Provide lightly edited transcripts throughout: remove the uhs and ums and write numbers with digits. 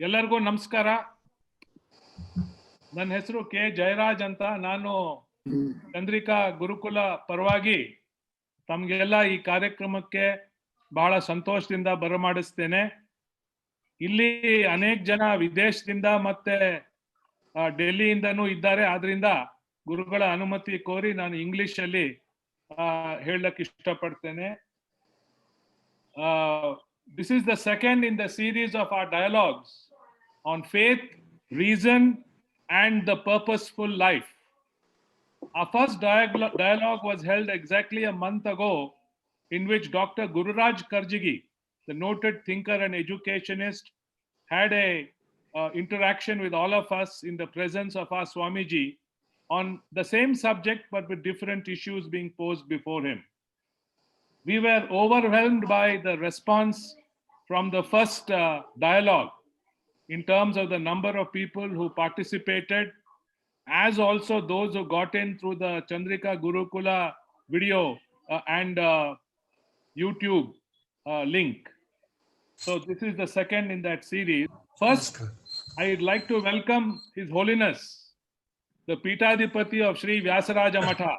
ಎಲ್ಲರಿಗೂ ನಮಸ್ಕಾರ. ನನ್ನ ಹೆಸರು ಕೆ ಜಯರಾಜ್ ಅಂತ. ನಾನು ಚಂದ್ರಿಕಾ ಗುರುಕುಲ ಪರವಾಗಿ ತಮಗೆಲ್ಲ ಈ ಕಾರ್ಯಕ್ರಮಕ್ಕೆ ಬಹಳ ಸಂತೋಷದಿಂದ ಬರಮಾಡಿಸ್ತೇನೆ. ಇಲ್ಲಿ ಅನೇಕ ಜನ ವಿದೇಶದಿಂದ ಮತ್ತೆ ಡೆಲ್ಲಿಯಿಂದನೂ ಇದ್ದಾರೆ. ಆದ್ರಿಂದ ಗುರುಗಳ ಅನುಮತಿ ಕೋರಿ ನಾನು ಇಂಗ್ಲಿಷ್ ಅಲ್ಲಿ ಹೇಳಕ್ಕೆ ಇಷ್ಟಪಡ್ತೇನೆ. This is the second in the series of our dialogues on faith, reason, and the purposeful life. Our first dialogue was held exactly a month ago, in which Dr. Gururaj Karjagi, the noted thinker and educationist, had a interaction with all of us in the presence of our Swamiji on the same subject, but with different issues being posed before him. We were overwhelmed by the response from the first dialogue in terms of the number of people who participated, as also those who got in through the Chandrika Gurukula video and YouTube link. So this is the second in that series. First, I'd like to welcome His Holiness, the Pitadipati of Sri Vyasaraja Matha,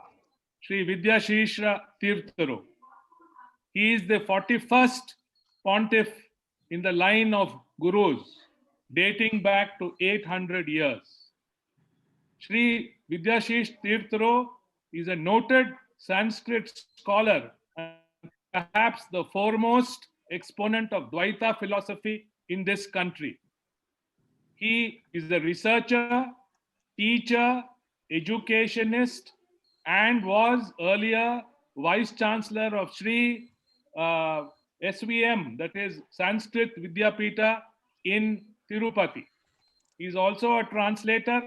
Sri Vidyashishra Tirtharu. He is the 41st pontiff in the line of gurus dating back to 800 years. Sri Vidyashish Tirtharu is a noted Sanskrit scholar and perhaps the foremost exponent of Dvaita philosophy in this country. He is a researcher, teacher, educationist, and was earlier Vice Chancellor of Sri SVM, that is Sanskrit Vidyapita in Tirupati. He is also a translator.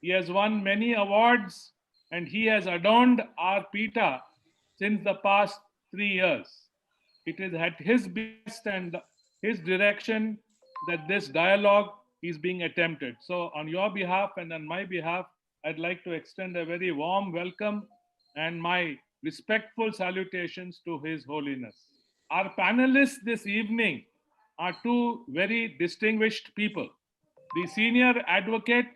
He has won many awards and he has adorned our Pita since the past 3 years. It is at his best and his direction that this dialogue is being attempted. So on your behalf and on my behalf, I'd like to extend a very warm welcome and my respectful salutations to His Holiness. Our panelists this evening are two very distinguished people. The senior advocate,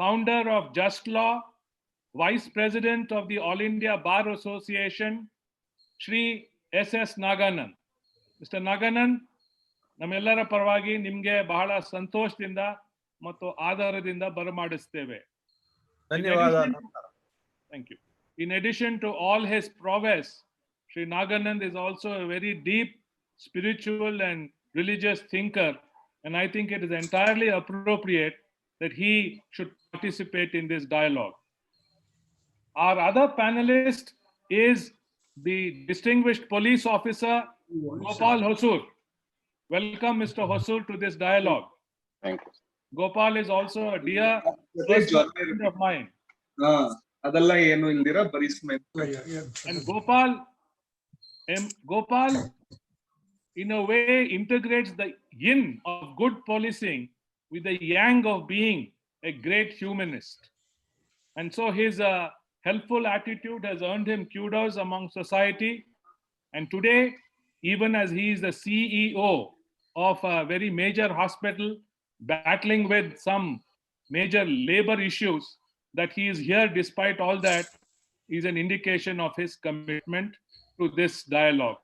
founder of Just Law, Vice President of the All India Bar Association, Shri S.S. Naganand. Mr. Naganand, ನಮ್ಮೆಲ್ಲರ ಪರವಾಗಿ ನಿಮಗೆ ಬಹಳ ಸಂತೋಷದಿಂದ ಮತ್ತು ಆಧಾರದಿಂದ ಬರಮಾಡಿಸ್ತೇವೆ. ಧನ್ಯವಾದ. Thank you. In addition to all his prowess, Sri Naganand is also a very deep spiritual and religious thinker, and I think it is entirely appropriate that he should participate in this dialogue. Our other panelist is the distinguished police officer Gopal Hosur. Welcome, Mr. Hosur, to this dialogue. Thank you. Gopal is also a dear friend of mine. ಅದೆಲ್ಲ ಏನು ಇಲ್ದಿರ ಬರೀ And Gopal in a way integrates the yin of good policing with the yang of being a great humanist. And so his helpful attitude has earned him kudos among society. And today, even as he is the CEO of a very major hospital battling with some major labor issues, that he is here despite all that is an indication of his commitment to this dialogue.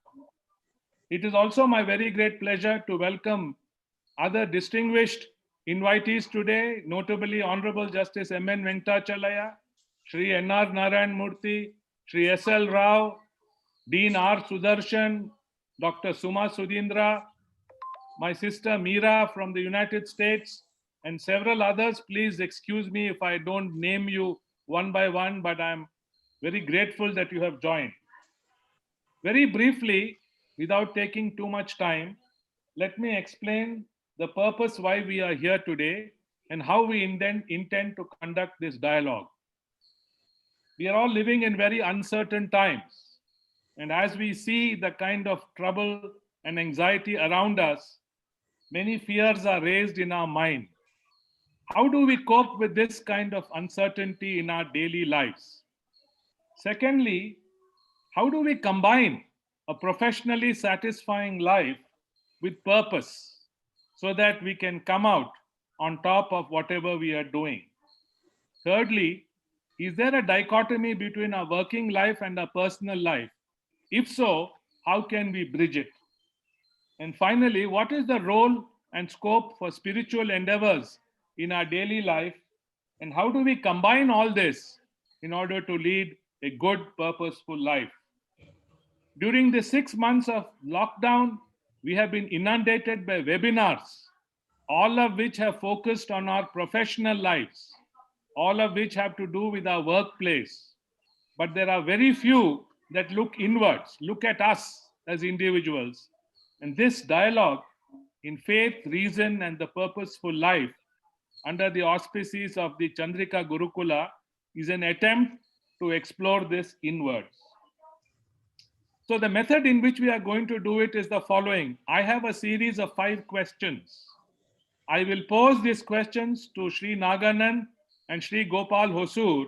It is also my very great pleasure to welcome other distinguished invitees today, notably Honorable Justice M.N. Venkatachalaya, Shri N.R. Narayan Murthy, Shri S.L. Rao, Dean R. Sudarshan, Dr. Suma Sudhindra, my sister Meera from the United States, and several others. Please excuse me if I don't name you one by one, but I'm very grateful that you have joined. Very briefly, without taking too much time, let me explain the purpose why we are here today and how we intend to conduct this dialogue. We are all living in very uncertain times, and as we see the kind of trouble and anxiety around us, many fears are raised in our mind. How do we cope with this kind of uncertainty in our daily lives? Secondly, how do we combine a professionally satisfying life with purpose so that we can come out on top of whatever we are doing. Thirdly, is there a dichotomy between our working life and our personal life? If so, how can we bridge it? And finally, what is the role and scope for spiritual endeavors in our daily life? And how do we combine all this in order to lead a good, purposeful life? During the 6 months of lockdown, we have been inundated by webinars, all of which have focused on our professional lives, all of which have to do with our workplace. But there are very few that look inwards, look at us as individuals. And this dialogue in faith, reason, and the purposeful life under the auspices of the Chandrika Gurukula is an attempt to explore this inwards. So the method in which we are going to do it is the following. I have a series of 5 questions. I will pose these questions to Sri Naganan and Sri Gopal Hosur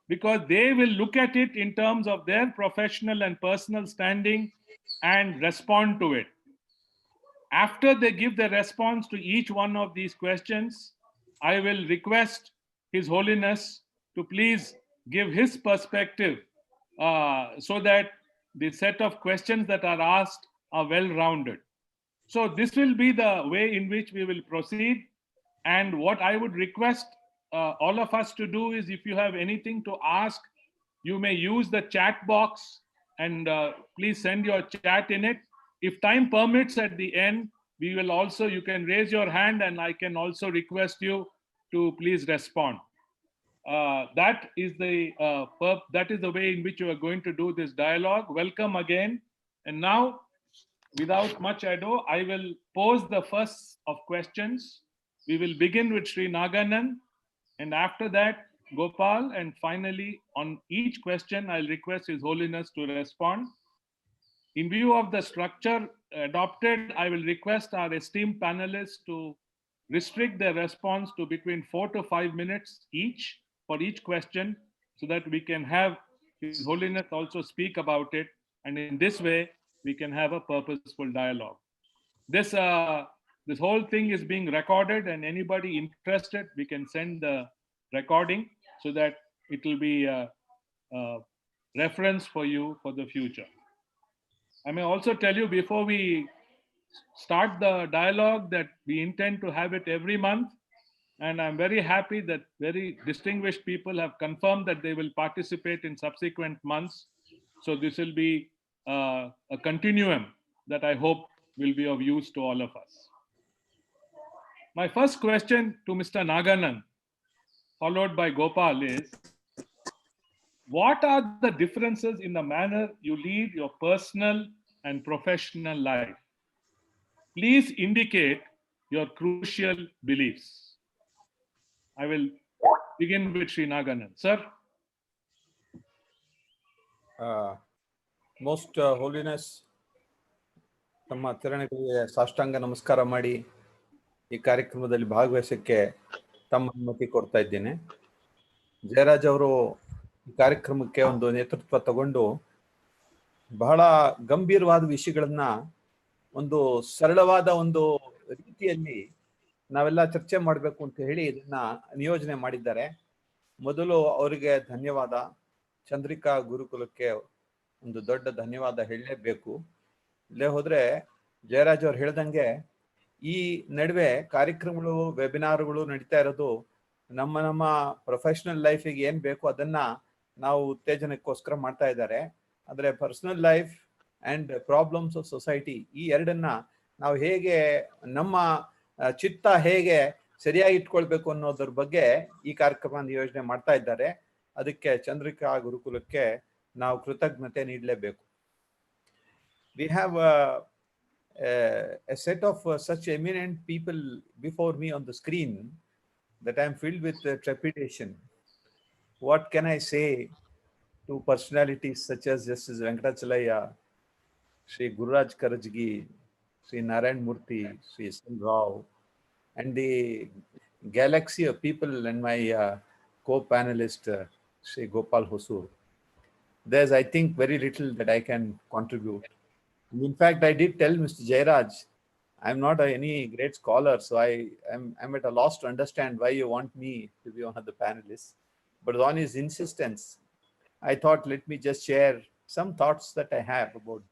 because they will look at it in terms of their professional and personal standing and respond to it. After they give the response to each one of these questions, I will request His Holiness to please give his perspective so that the set of questions that are asked are well-rounded. So this will be the way in which we will proceed. And what I would request all of us to do is, if you have anything to ask, you may use the chat box and please send your chat in it. If time permits at the end, we will also, you can raise your hand and I can also request you to please respond. That is the way in which you are going to do this dialogue. Welcome again. And now, without much ado, I will pose the first of questions. We will begin with Sri Naganan, and after that, Gopal, and finally, on each question, I'll request His Holiness to respond. In view of the structure adopted, I will request our esteemed panelists to restrict their response to between 4 to 5 minutes each for each question, so that we can have His Holiness also speak about it, and in this way, we can have a purposeful dialogue. This whole thing is being recorded, and anybody interested, we can send the recording so that it will be a reference for you for the future. I may also tell you before we start the dialogue that we intend to have it every month, and I'm very happy that very distinguished people have confirmed that they will participate in subsequent months. So this will be a continuum that I hope will be of use to all of us. My first question to Mr. Naganan, followed by Gopal, is what are the differences in the manner you lead your personal and professional life? Please indicate your crucial beliefs. I will begin with Sri Naganan. Sir. Most Holiness, ತಮ್ಮ ಚರಣಗಳಿಗೆ ಸಾಷ್ಟಾಂಗ ನಮಸ್ಕಾರ ಮಾಡಿ ಈ ಕಾರ್ಯಕ್ರಮದಲ್ಲಿ ಭಾಗವಹಿಸಕ್ಕೆ ತಮ್ಮ ಅನುಮತಿ ಕೊಡ್ತಾ ಇದ್ದೇನೆ. ಜಯರಾಜ್ ಅವರು ಈ ಕಾರ್ಯಕ್ರಮಕ್ಕೆ ಒಂದು ನೇತೃತ್ವ ತಗೊಂಡು ಬಹಳ ಗಂಭೀರವಾದ ವಿಷಯಗಳನ್ನ ಒಂದು ಸರಳವಾದ ಒಂದು ರೀತಿಯಲ್ಲಿ ನಾವೆಲ್ಲ ಚರ್ಚೆ ಮಾಡಬೇಕು ಅಂತ ಹೇಳಿ ಇದನ್ನ ನಿಯೋಜನೆ ಮಾಡಿದ್ದಾರೆ. ಮೊದಲು ಅವರಿಗೆ ಧನ್ಯವಾದ. ಚಂದ್ರಿಕಾ ಗುರುಕುಲಕ್ಕೆ ಒಂದು ದೊಡ್ಡ ಧನ್ಯವಾದ ಹೇಳಲೇಬೇಕು. ಇಲ್ಲೇ ಹೋದ್ರೆ ಜಯರಾಜ್ ಅವ್ರು ಹೇಳ್ದಂಗೆ ಈ ನಡುವೆ ಕಾರ್ಯಕ್ರಮಗಳು ವೆಬಿನಾರ್ಗಳು ನಡೀತಾ ಇರೋದು ನಮ್ಮ ಪ್ರೊಫೆಷನಲ್ ಲೈಫಿಗೆ ಏನ್ ಬೇಕು ಅದನ್ನ ನಾವು ಉತ್ತೇಜನಕ್ಕೋಸ್ಕರ ಮಾಡ್ತಾ ಇದ್ದಾರೆ. ಆದ್ರೆ personal life and problems of society ಈ ಎರಡನ್ನ ನಾವು ಹೇಗೆ ನಮ್ಮ ಚಿತ್ತ ಹೇಗೆ ಸರಿಯಾಗಿ ಇಟ್ಕೊಳ್ಬೇಕು ಅನ್ನೋದ್ರ ಬಗ್ಗೆ ಈ ಕಾರ್ಯಕ್ರಮ ನಿಯೋಜನೆ ಮಾಡ್ತಾ ಇದ್ದಾರೆ. ಅದಕ್ಕೆ ಚಂದ್ರಿಕಾ ಗುರುಕುಲಕ್ಕೆ ನಾವು ಕೃತಜ್ಞತೆ ನೀಡಲೇಬೇಕು. We have a set of such eminent people before me on the screen that I am filled with trepidation. What can I say to personalities such as Justice Venkatachalaya, Sri Gururaj Karajgi, Sri Narayan Murthy, Sri S.N. Rao, and the galaxy of people and my co-panelist, Sri Gopal Hosur. There's, I think, very little that I can contribute. In fact, I did tell Mr. Jairaj, I'm not any great scholar, so I'm at a loss to understand why you want me to be one of the panelists. But on his insistence, I thought, let me just share some thoughts that I have about.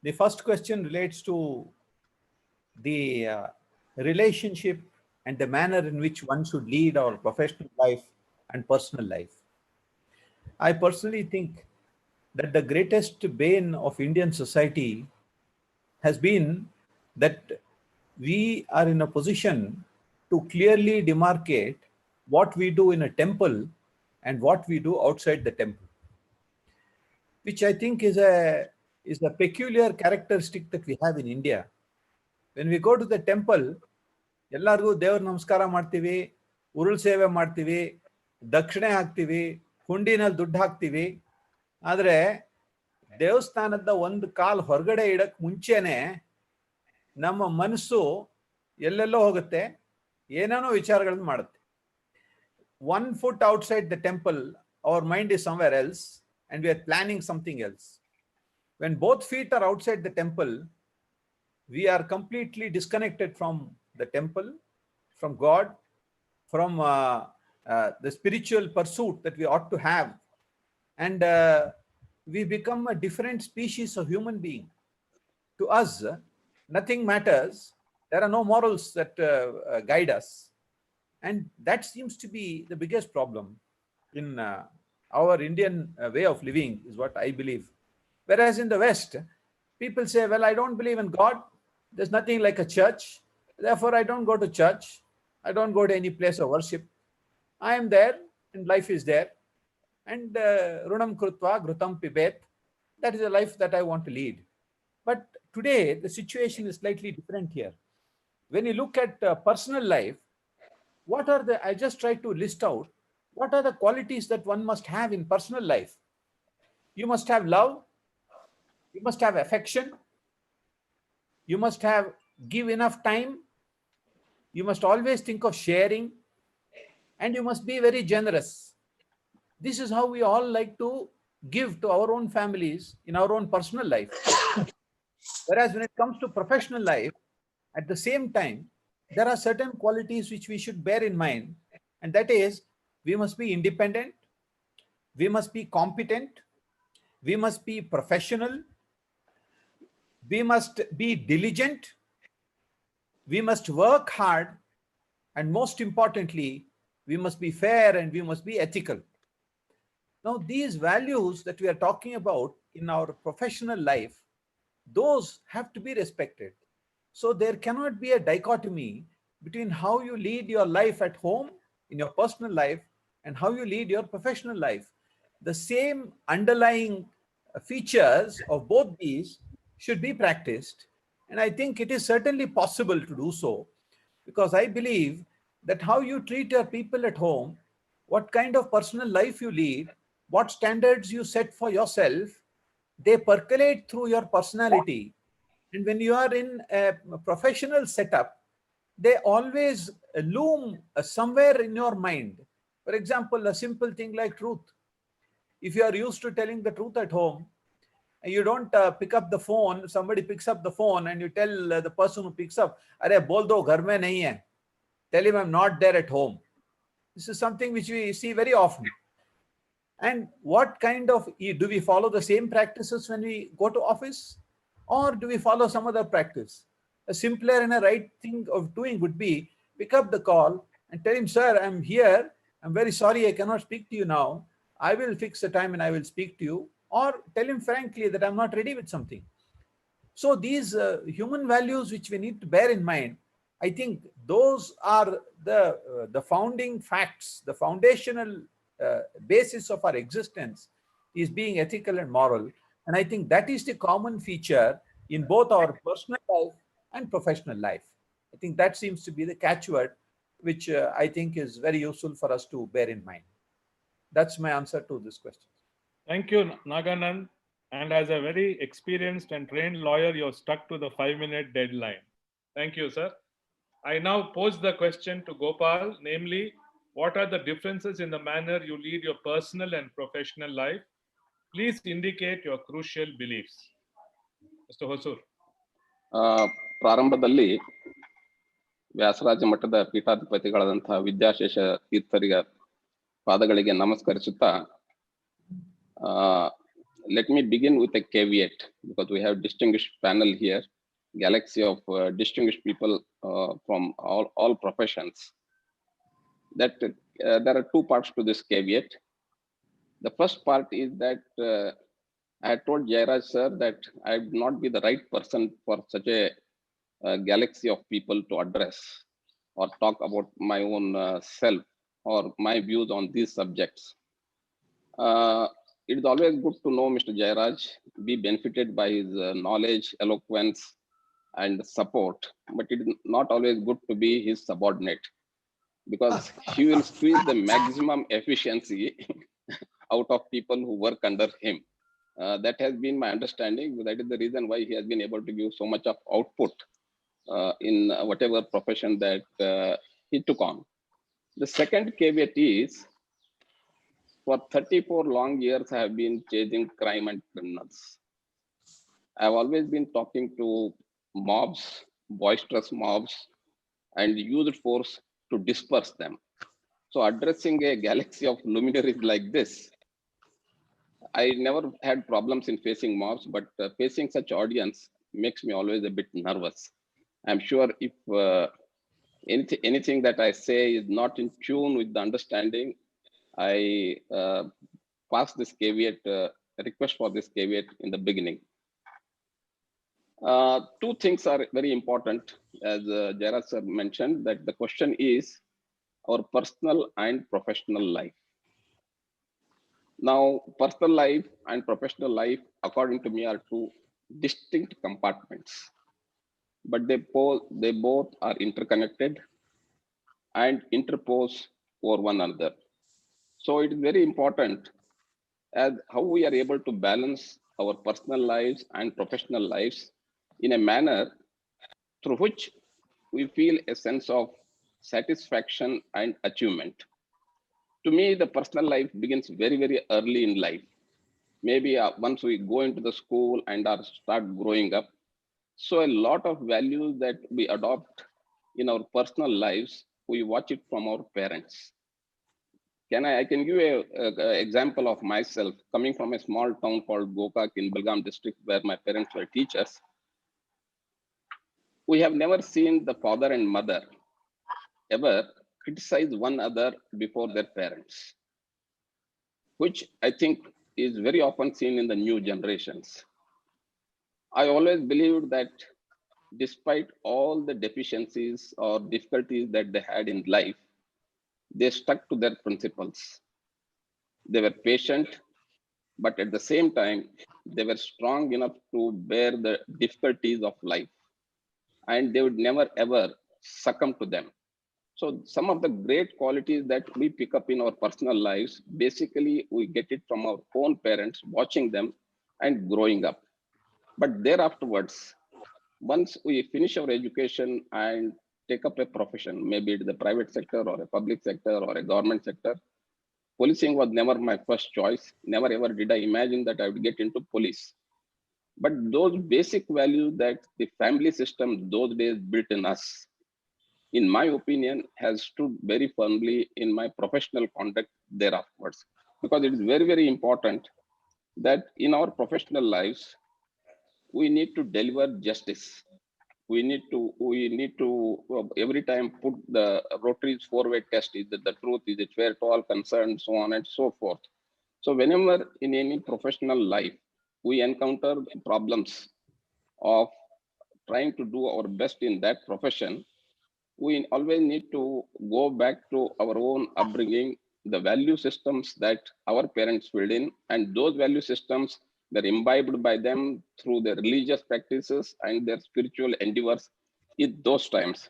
The first question relates to the relationship and the manner in which one should lead our professional life and personal life. I personally think that the greatest bane of Indian society has been that we are in a position to clearly demarcate what we do in a temple and what we do outside the temple, which I think is a peculiar characteristic that we have in India. When we go to the temple, ಎಲ್ಲರಿಗೂ ದೇವ್ರ ನಮಸ್ಕಾರ ಮಾಡ್ತೀವಿ, ಉರುಳು ಸೇವೆ ಮಾಡ್ತೀವಿ, ದಕ್ಷಿಣೆ ಹಾಕ್ತೀವಿ, ಹುಂಡಿನಲ್ಲಿ ದುಡ್ಡು ಹಾಕ್ತೀವಿ. ಆದರೆ ದೇವಸ್ಥಾನದ ಒಂದು ಕಾಲ್ ಹೊರಗಡೆ ಇಡಕ್ ಮುಂಚೆನೆ ನಮ್ಮ ಮನಸ್ಸು ಎಲ್ಲೆಲ್ಲೋ ಹೋಗುತ್ತೆ, ಏನೇನೋ ವಿಚಾರಗಳನ್ನು ಮಾಡುತ್ತೆ. 1 foot outside the temple, our mind is somewhere else and we are planning something else. When both feet are outside the temple, we are completely disconnected from the temple, from God, from the spiritual pursuit that we ought to have. And we become a different species of human being. To us, nothing matters. There are no morals that guide us. And that seems to be the biggest problem in our Indian way of living, is what I believe. Whereas in the West, people say, well, I don't believe in God. There's nothing like a church. Therefore, I don't go to church. I don't go to any place of worship. I am there and life is there. And runam krutva ghrutam pibet. That is a life that I want to lead. But today, the situation is slightly different here. When you look at personal life, what are the, I just try to list out, what are the qualities that one must have in personal life? You must have love. You must have affection. You must have give enough time. You must always think of sharing. And you must be very generous. This is how we all like to give to our own families in our own personal life. Whereas when it comes to professional life, at the same time, there are certain qualities which we should bear in mind. And that is, we must be independent. We must be competent. We must be professional. We must be diligent. We must work hard. And most importantly, we must be fair and we must be ethical. Now, these values that we are talking about in our professional life, those have to be respected. So there cannot be a dichotomy between how you lead your life at home, in your personal life, and how you lead your professional life. The same underlying features of both these should be practiced. And I think it is certainly possible to do so, because I believe that how you treat your people at home, what kind of personal life you lead, what standards you set for yourself, they percolate through your personality. And when you are in a professional setup, they always loom somewhere in your mind. For example, a simple thing like truth. If you are used to telling the truth at home, and you don't pick up the phone, somebody picks up the phone and you tell the person who picks up, "Arey, bol do, ghar mein nahi hai." Tell him I'm not there at home. This is something which we see very often. And what kind of, do we follow the same practices when we go to office? Or do we follow some other practice? A simpler and a right thing of doing would be, pick up the call and tell him, "Sir, I'm here. I'm very sorry I cannot speak to you now. I will fix the time and I will speak to you." Or tell him frankly that I'm not ready with something. So these human values which we need to bear in mind, I think those are the founding facts, the foundational basis of our existence is being ethical and moral. And I think that is the common feature in both our personal life and professional life. I think that seems to be the catchword, which I think is very useful for us to bear in mind. That's my answer to this question. Thank you, Naganand. And as a very experienced and trained lawyer, you're stuck to the 5-minute deadline. Thank you, sir. I now pose the question to Gopal, namely, what are the differences in the manner you lead your personal and professional life? Please indicate your crucial beliefs. Mr. Hosur. ಪ್ರಾರಂಭದಲ್ಲಿ ವ್ಯಾಸರಾಜ ಮಠದ ಪೀಠಾಧಿಪತಿಗಳಾದಂತಹ ವಿದ್ಯಾಶೇಷ ತೀರ್ಥರಿಗ ಪಾದಗಳಿಗೆ ನಮಸ್ಕರಿಸುತ್ತಾ, let me begin with a caveat, because we have distinguished panel here, galaxy of distinguished people from all professions, that there are two parts to this caveat. The first part is that I had told Jairaj sir that I would not be the right person for such a galaxy of people to address or talk about my own self or my views on these subjects. It is always good to know Mr. Jairaj, be benefited by his knowledge, eloquence, and support, but it is not always good to be his subordinate, because he will squeeze the maximum efficiency out of people who work under him. That has been my understanding. That is the reason why he has been able to give so much of output in whatever profession that he took on. The second caveat is, for 34 long years, I have been chasing crime and criminals. I have always been talking to mobs, boisterous mobs, and used force to disperse them. So addressing a galaxy of luminaries like this, I never had problems in facing mobs, but facing such audience makes me always a bit nervous. I'm sure if anything that I say is not in tune with the understanding, I pass this caveat, request for this caveat in the beginning. Two things are very important, as Jairaj sir mentioned, that the question is our personal and professional life. Now, personal life and professional life, according to me, are two distinct compartments, but they both are interconnected and interpose over one another. So it is very important as how we are able to balance our personal lives and professional lives in a manner through which we feel a sense of satisfaction and achievement. To me, the personal life begins very, very early in life. Maybe once we go into the school and start growing up. So a lot of values that we adopt in our personal lives, we watch it from our parents. I can give a example of myself coming from a small town called Gokak in Belgaum district, where my parents were teachers. We have never seen the father and mother ever criticize one another before their parents, which I think is very often seen in the new generations. I always believed that despite all the deficiencies or difficulties that they had in life, they stuck to their principles. They were patient, but at the same time, they were strong enough to bear the difficulties of life, and they would never ever succumb to them. So some of the great qualities that we pick up in our personal lives, basically we get it from our own parents, watching them and growing up. But thereafterwards, once we finish our education and take up a profession, maybe it's the private sector or a public sector or a government sector, policing was never my first choice. Never ever did I imagine that I would get into police. But those basic values that the family system those days built in us, in my opinion, has stood very firmly in my professional conduct thereafterwards. Because it is very, very important that in our professional lives, we need to deliver justice. We need to every time put the Rotary's four-way test: is it the truth, is it fair to all concerned, so on and so forth. So whenever in any professional life we encounter problems of trying to do our best in that profession, we always need to go back to our own upbringing, the value systems that our parents filled in, and those value systems they're imbibed by them through their religious practices and their spiritual endeavors in those times.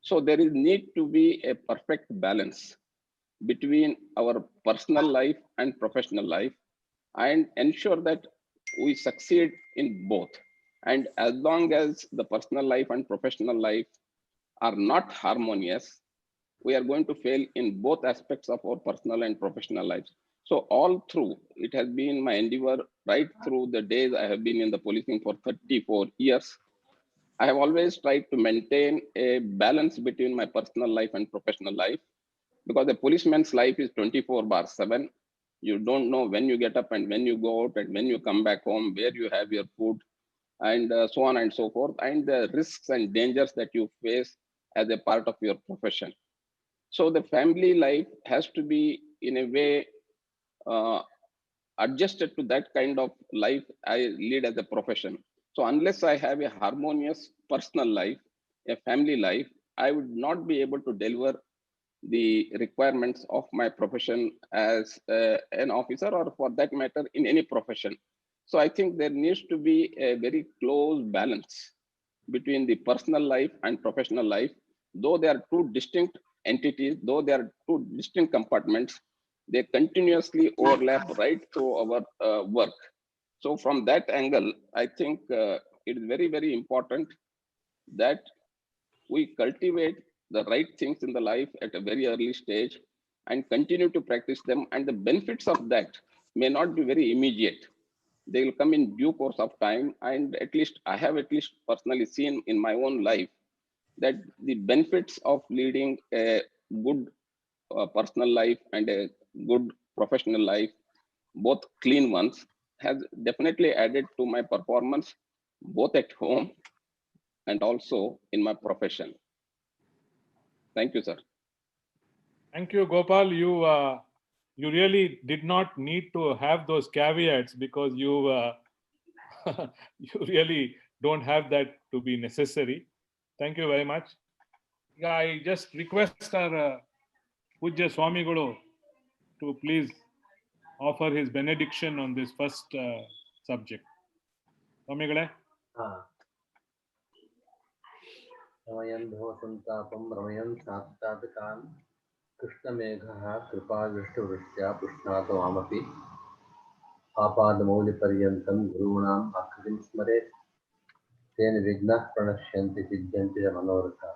So there is need to be a perfect balance between our personal life and professional life, and ensure that we succeed in both. And as long as the personal life and professional life are not harmonious, we are going to fail in both aspects of our personal and professional lives. So all through, it has been my endeavor right through the days I have been in the policing for 34 years, I have always tried to maintain a balance between my personal life and professional life, because the policeman's life is 24/7. You don't know when you get up and when you go out and when you come back home, where you have your food, and so on and so forth, and the risks and dangers that you face as a part of your profession. So the family life has to be in a way uh, adjusted to that kind of life I lead as a profession. So unless I have a harmonious personal life, a family life, I would not be able to deliver the requirements of my profession as an officer, or for that matter in any profession. So I think there needs to be a very close balance between the personal life and professional life. Though they are two distinct entities, though they are two distinct compartments, they continuously overlap right through our work. So from that angle, I think it is very, very important that we cultivate the right things in the life at a very early stage and continue to practice them. And the benefits of that may not be very immediate. They will come in due course of time. And at least I have at least personally seen in my own life that the benefits of leading a good personal life and a good professional life, both clean ones, has definitely added to my performance, both at home and also in my profession. Thank you, sir. Thank you, Gopal. You really did not need to have those caveats, because you you really don't have that to be necessary. Thank you very much. I just request our Pujya Swamigulu to please offer his benediction on this first subject. Swamigule. रमयन् भवसन्तापं रमयन् सात्तादकान् कृष्णमेघः कृपादृष्टवृष्ट्या पुष्णातु मामपि आपादमौलिपर्यन्तं गुरूणाम् आकृतिं स्मरेत् तेन विघ्नाः प्रणश्यन्ति सिद्ध्यन्ति च मनोरथाः.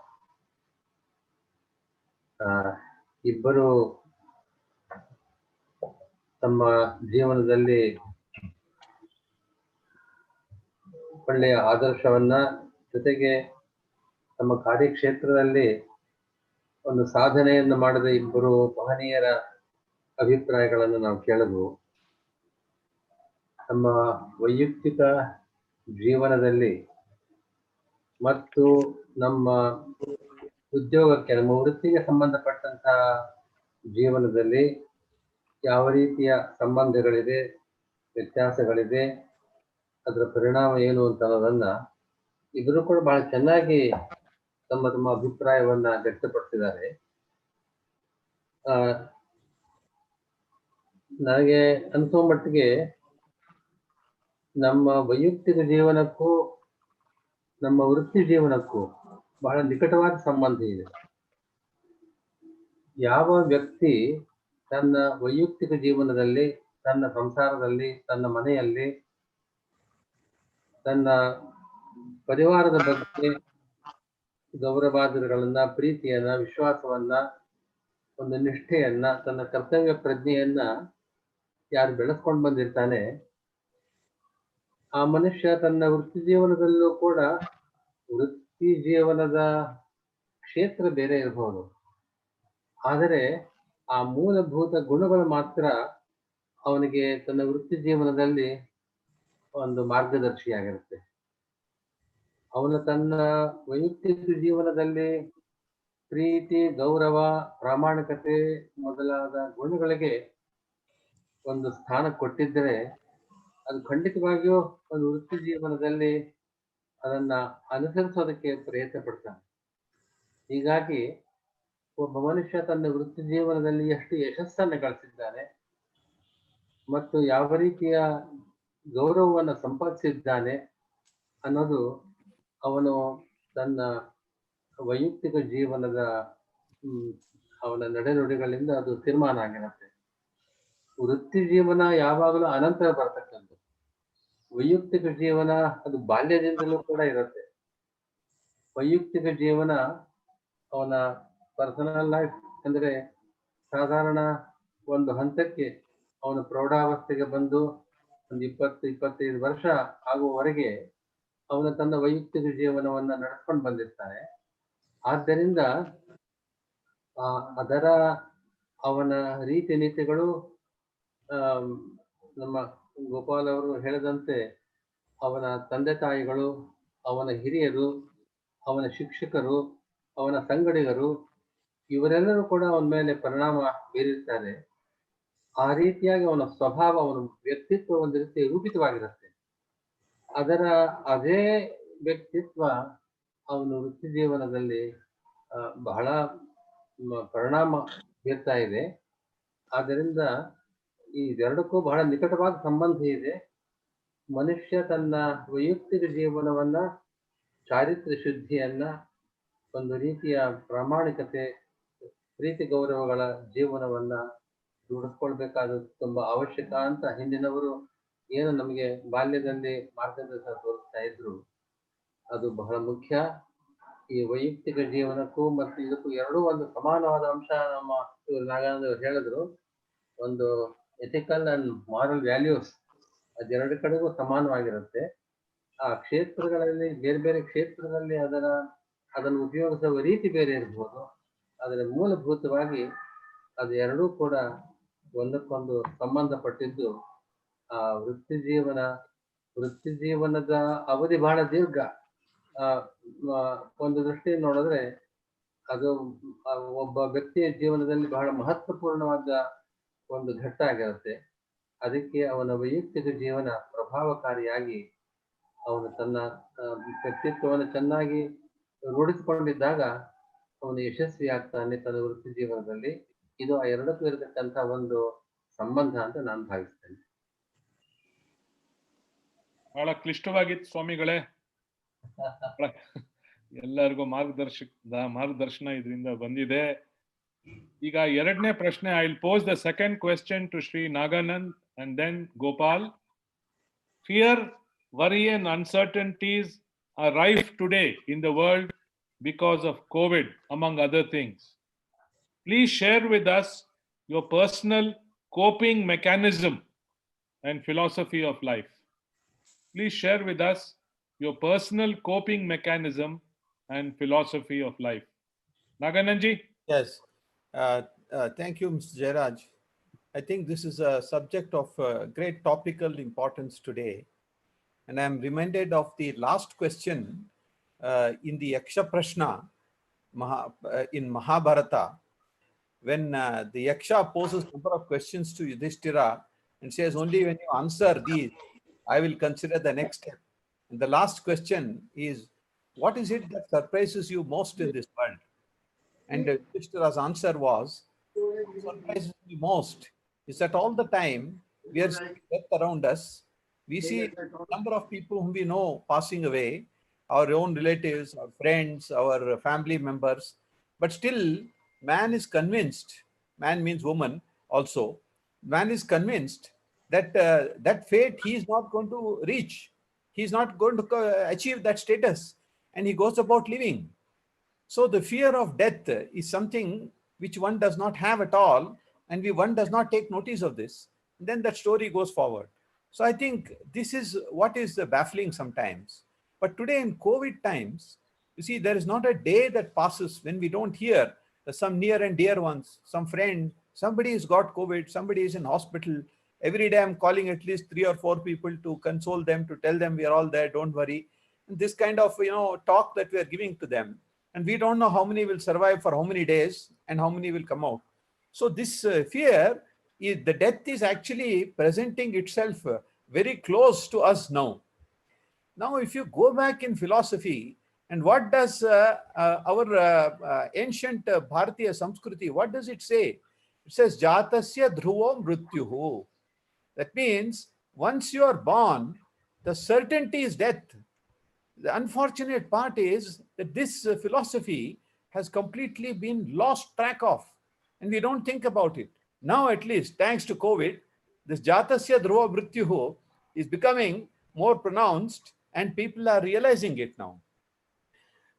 ಇಬ್ಬರು ತಮ್ಮ ಜೀವನದಲ್ಲಿ ಒಳ್ಳೆಯ ಆದರ್ಶವನ್ನ, ಜೊತೆಗೆ ತಮ್ಮ ಕಾರ್ಯಕ್ಷೇತ್ರದಲ್ಲಿ ಒಂದು ಸಾಧನೆಯನ್ನು ಮಾಡಿದ ಇಬ್ಬರು ಮಹನೀಯರ ಅಭಿಪ್ರಾಯಗಳನ್ನು ನಾವು ಕೇಳಿದ್ವು. ನಮ್ಮ ವೈಯಕ್ತಿಕ ಜೀವನದಲ್ಲಿ ಮತ್ತು ನಮ್ಮ ಉದ್ಯೋಗಕ್ಕೆ, ನಮ್ಮ ವೃತ್ತಿಗೆ ಸಂಬಂಧಪಟ್ಟಂತಹ ಜೀವನದಲ್ಲಿ ಯಾವ ರೀತಿಯ ಸಂಬಂಧಗಳಿದೆ, ವ್ಯತ್ಯಾಸಗಳಿದೆ, ಅದರ ಪರಿಣಾಮ ಏನು ಅಂತ ಅನ್ನೋದನ್ನ ಇಬ್ಬರು ಕೂಡ ಬಹಳ ಚೆನ್ನಾಗಿ ತಮ್ಮ ತಮ್ಮ ಅಭಿಪ್ರಾಯವನ್ನ ವ್ಯಕ್ತಪಡಿಸಿದ್ದಾರೆ. ನನಗೆ ಅನಿಸೋ ಮಟ್ಟಿಗೆ ನಮ್ಮ ವೈಯಕ್ತಿಕ ಜೀವನಕ್ಕೂ ನಮ್ಮ ವೃತ್ತಿ ಜೀವನಕ್ಕೂ ಬಹಳ ನಿಕಟವಾದ ಸಂಬಂಧ ಇದೆ. ಯಾವ ವ್ಯಕ್ತಿ ತನ್ನ ವೈಯಕ್ತಿಕ ಜೀವನದಲ್ಲಿ, ತನ್ನ ಸಂಸಾರದಲ್ಲಿ, ತನ್ನ ಮನೆಯಲ್ಲಿ, ತನ್ನ ಪರಿವಾರದ ಬಗ್ಗೆ ಗೌರವಾದರಗಳನ್ನ, ಪ್ರೀತಿಯನ್ನ, ವಿಶ್ವಾಸವನ್ನ, ಒಂದು ನಿಷ್ಠೆಯನ್ನ, ತನ್ನ ಕರ್ತವ್ಯ ಪ್ರಜ್ಞೆಯನ್ನ ಯಾರು ಬೆಳೆಸ್ಕೊಂಡು ಬಂದಿರ್ತಾನೆ, ಆ ಮನುಷ್ಯ ತನ್ನ ವೃತ್ತಿ ಜೀವನದಲ್ಲೂ ಕೂಡ, ವೃತ್ತಿ ಜೀವನದ ಕ್ಷೇತ್ರ ಬೇರೆ ಇರಬಹುದು, ಆದರೆ ಆ ಮೂಲಭೂತ ಗುಣಗಳು ಮಾತ್ರ ಅವನಿಗೆ ತನ್ನ ವೃತ್ತಿ ಜೀವನದಲ್ಲಿ ಒಂದು ಮಾರ್ಗದರ್ಶಿಯಾಗಿರುತ್ತೆ. ಅವನು ತನ್ನ ವೈಯಕ್ತಿಕ ಜೀವನದಲ್ಲಿ ಪ್ರೀತಿ, ಗೌರವ, ಪ್ರಾಮಾಣಿಕತೆ ಮೊದಲಾದ ಗುಣಗಳಿಗೆ ಒಂದು ಸ್ಥಾನ ಕೊಟ್ಟಿದ್ದರೆ, ಅದು ಖಂಡಿತವಾಗಿಯೂ ಒಂದು ವೃತ್ತಿ ಜೀವನದಲ್ಲಿ ಅದನ್ನ ಅನುಸರಿಸೋದಕ್ಕೆ ಪ್ರಯತ್ನ ಪಡ್ತಾನೆ. ಹೀಗಾಗಿ ಒಬ್ಬ ಮನುಷ್ಯ ತನ್ನ ವೃತ್ತಿ ಜೀವನದಲ್ಲಿ ಎಷ್ಟು ಯಶಸ್ಸನ್ನು ಗಳಿಸಿದ್ದಾನೆ ಮತ್ತು ಯಾವ ರೀತಿಯ ಗೌರವವನ್ನು ಸಂಪಾದಿಸಿದ್ದಾನೆ ಅನ್ನೋದು ಅವನು ತನ್ನ ವೈಯಕ್ತಿಕ ಜೀವನದ ಅವನ ನಡೆನುಡಿಗಳಿಂದ ಅದು ತೀರ್ಮಾನ ಆಗಿರುತ್ತೆ. ವೃತ್ತಿ ಜೀವನ ಯಾವಾಗಲೂ ಅನಂತರ ಬರ್ತಕ್ಕಂಥದ್ದು. ವೈಯಕ್ತಿಕ ಜೀವನ ಅದು ಬಾಲ್ಯದಿಂದಲೂ ಕೂಡ ಇರುತ್ತೆ. ವೈಯಕ್ತಿಕ ಜೀವನ ಅವನ ಪರ್ಸನಲ್ ಲೈಫ್ ಅಂದ್ರೆ ಸಾಧಾರಣ ಒಂದು ಹಂತಕ್ಕೆ ಅವನು ಪ್ರೌಢಾವಸ್ಥೆಗೆ ಬಂದು ಒಂದು 20-25 ವರ್ಷ ಆಗುವವರೆಗೆ ಅವನು ತನ್ನ ವೈಯಕ್ತಿಕ ಜೀವನವನ್ನ ನಡೆಸ್ಕೊಂಡು ಬಂದಿರ್ತಾನೆ. ಆದ್ದರಿಂದ ಅದರ ಅವನ ರೀತಿ ನೀತಿಗಳು ನಮ್ಮ ಗೋಪಾಲ್ ಅವರು ಹೇಳಿದಂತೆ ಅವನ ತಂದೆ ತಾಯಿಗಳು, ಅವನ ಹಿರಿಯರು, ಅವನ ಶಿಕ್ಷಕರು, ಅವನ ಸಂಗಡಿಗರು ಇವರೆಲ್ಲರೂ ಕೂಡ ಅವನ ಮೇಲೆ ಪರಿಣಾಮ ಬೀರಿರ್ತಾರೆ. ಆ ರೀತಿಯಾಗಿ ಅವನ ಸ್ವಭಾವ, ಅವನ ವ್ಯಕ್ತಿತ್ವ ಒಂದು ರೀತಿ ರೂಪಿತವಾಗಿರುತ್ತೆ. ಅದೇ ವ್ಯಕ್ತಿತ್ವ ಅವನ ವೃತ್ತಿ ಜೀವನದಲ್ಲಿ ಬಹಳ ಪರಿಣಾಮ ಬೀರ್ತಾ ಇದೆ. ಆದ್ದರಿಂದ ಇದೆರಡಕ್ಕೂ ಬಹಳ ನಿಕಟವಾದ ಸಂಬಂಧ ಇದೆ. ಮನುಷ್ಯ ತನ್ನ ವೈಯಕ್ತಿಕ ಜೀವನವನ್ನ, ಚಾರಿತ್ರ್ಯ ಶುದ್ಧಿಯನ್ನ, ಒಂದು ರೀತಿಯ ಪ್ರಾಮಾಣಿಕತೆ, ಪ್ರೀತಿ ಗೌರವಗಳ ಜೀವನವನ್ನ ರೂಢಿಸ್ಕೊಳ್ಬೇಕಾದದ್ದು ತುಂಬಾ ಅವಶ್ಯಕ ಅಂತ ಹಿಂದಿನವರು ಏನು ನಮಗೆ ಬಾಲ್ಯದಲ್ಲಿ ಮಾರ್ಗದರ್ಶನ ತೋರಿಸ್ತಾ ಇದ್ರು, ಅದು ಬಹಳ ಮುಖ್ಯ. ಈ ವೈಯಕ್ತಿಕ ಜೀವನಕ್ಕೂ ಮತ್ತು ಇದಕ್ಕೂ ಎರಡೂ ಒಂದು ಸಮಾನವಾದ ಅಂಶ ನಮ್ಮ ಇವರು ನಾಗಾನಂದ ಅವರು ಹೇಳಿದ್ರು. ಒಂದು ಎಥಿಕಲ್ ಅಂಡ್ ಮಾರಲ್ ವ್ಯಾಲ್ಯೂಸ್ ಅದೆರಡು ಕಡೆಗೂ ಸಮಾನವಾಗಿರುತ್ತೆ. ಆ ಕ್ಷೇತ್ರಗಳಲ್ಲಿ ಬೇರೆ ಬೇರೆ ಕ್ಷೇತ್ರದಲ್ಲಿ ಅದನ್ನು ಉಪಯೋಗಿಸುವ ರೀತಿ ಬೇರೆ ಇರ್ಬೋದು, ಆದರೆ ಮೂಲಭೂತವಾಗಿ ಅದು ಎರಡೂ ಕೂಡ ಒಂದಕ್ಕೊಂದು ಸಂಬಂಧಪಟ್ಟಿದ್ದು. ಆ ವೃತ್ತಿ ಜೀವನದ ಅವಧಿ ಬಹಳ ದೀರ್ಘ. ಒಂದು ದೃಷ್ಟಿ ನೋಡಿದ್ರೆ ಅದು ಒಬ್ಬ ವ್ಯಕ್ತಿಯ ಜೀವನದಲ್ಲಿ ಬಹಳ ಮಹತ್ವಪೂರ್ಣವಾದ ಒಂದು ಘಟ್ಟ ಆಗಿರುತ್ತೆ. ಅದಕ್ಕೆ ಅವನ ವೈಯಕ್ತಿಕ ಜೀವನ ಪ್ರಭಾವಕಾರಿಯಾಗಿ ಅವನು ತನ್ನ ವ್ಯಕ್ತಿತ್ವವನ್ನು ಚೆನ್ನಾಗಿ ರೂಢಿಸಿಕೊಂಡಿದ್ದಾಗ ಅವನು ಯಶಸ್ವಿ ಆಗ್ತಾನೆ ತನ್ನ ವೃತ್ತಿ ಜೀವನದಲ್ಲಿ. ಇದು ಆ ಎರಡಕ್ಕೂ ಇರತಕ್ಕಂಥ ಒಂದು ಸಂಬಂಧ ಅಂತ ನಾನು ಭಾವಿಸ್ತೇನೆ. ಬಹಳ ಕ್ಲಿಷ್ಟವಾಗಿತ್ತು ಸ್ವಾಮಿಗಳೇ. ಎಲ್ಲರಿಗೂ ಮಾರ್ಗದರ್ಶನ ಇದರಿಂದ ಬಂದಿದೆ. ಈಗ ಎರಡನೇ ಪ್ರಶ್ನೆ, I will pose the second question to Shri Naganand and then Gopal. Fear, worry and uncertainties are rife today in the world because of COVID, among other things. Please share with us your personal coping mechanism and philosophy of life. Please share with us your personal coping mechanism and philosophy of life. Naganandji? Yes. Thank you, Mr. Jairaj. I think this is a subject of great topical importance today. And I am reminded of the last question in the Yaksha Prashna in Mahabharata, when the Yaksha poses a number of questions to Yudhishthira and says, only when you answer these, I will consider the next step. And the last question is, what is it that surprises you most in this world? And Yudhishthira's answer was, what surprises me most is that all the time we are seeing death around us. We see a number of people whom we know passing away, our own relatives, our friends, our family members, but still man is convinced, man means woman also, man is convinced that that fate he is not going to reach. He is not going to achieve that status, and he goes about living. So the fear of death is something which one does not have at all, and one does not take notice of this. And then that story goes forward. So I think this is what is baffling sometimes. But today in COVID times, you see, there is not a day that passes when we don't hear some near and dear ones, some friend, somebody has got COVID, somebody is in hospital. Every day I'm calling at least 3 or 4 people to console them, to tell them we are all there, don't worry. And this kind of, talk that we are giving to them. And we don't know how many will survive for how many days and how many will come out. So this fear, the death is actually presenting itself very close to us now. Now, if you go back in philosophy, and what does our ancient Bharatiya Samskriti, what does it say? It says, Jatasya dhruvo mrityuhu. That means, once you are born, the certainty is death. The unfortunate part is that this philosophy has completely been lost track of, and we don't think about it. Now, at least, thanks to COVID, this Jatasya dhruva mrityuhu is becoming more pronounced, and people are realizing it now.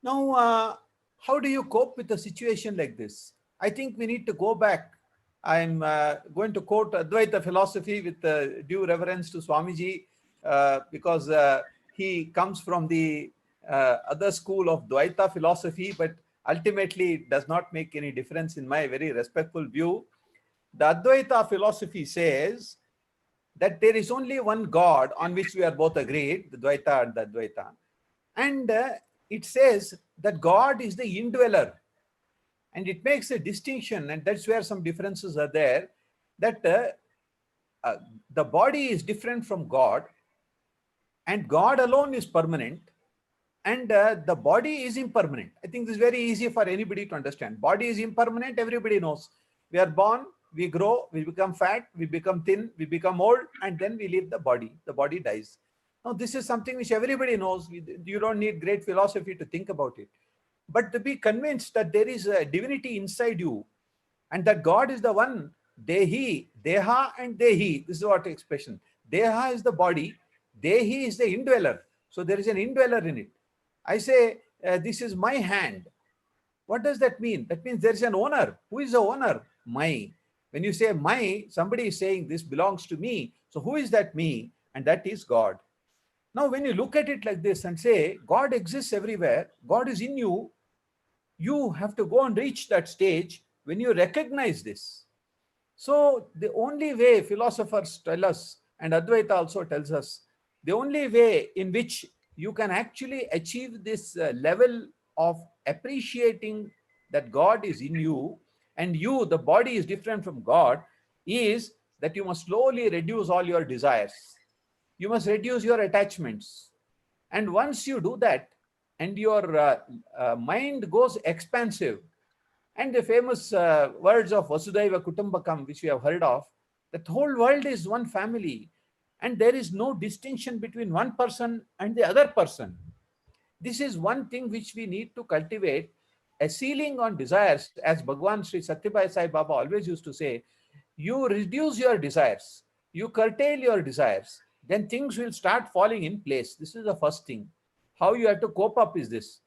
Now, how do you cope with a situation like this? I think we need to go back. I'm going to quote Advaita philosophy with due reverence to Swamiji, because he comes from the other school of Dvaita philosophy, but ultimately it does not make any difference in my very respectful view. The Advaita philosophy says that there is only one God on which we are both agreed, the Dvaita and the Advaita. And it says that God is the indweller. And it makes a distinction, and that's where some differences are there, that the body is different from God, and God alone is permanent, and the body is impermanent. I think this is very easy for anybody to understand. Body is impermanent, everybody knows. We are born, we grow, we become fat, we become thin, we become old, and then we leave the body. The body dies. Now, this is something which everybody knows. You don't need great philosophy to think about it. But to be convinced that there is a divinity inside you, and that God is the one, Dehi, Deha and Dehi. This is what expression. Deha is the body, Dehi is the indweller. So there is an indweller in it. I say, this is my hand. What does that mean? That means there is an owner. Who is the owner? My. When you say my, somebody is saying this belongs to me. So who is that me? And that is God. Now, when you look at it like this and say, God exists everywhere, God is in you, you have to go and reach that stage when you recognize this. So the only way philosophers tell us, and Advaita also tells us, the only way in which you can actually achieve this level of appreciating that God is in you, and you, the body, is different from God, is that you must slowly reduce all your desires. You must reduce your attachments. And once you do that, and your mind goes expansive, and the famous words of Vasudhaiva Kutumbakam, which we have heard of, that the whole world is one family, and there is no distinction between one person and the other person. This is one thing which we need to cultivate, a ceiling on desires. As Bhagwan Sri Satyabhai Sai Baba always used to say, you reduce your desires, you curtail your desires, then things will start falling in place. This is the first thing. How you have to cope up is this.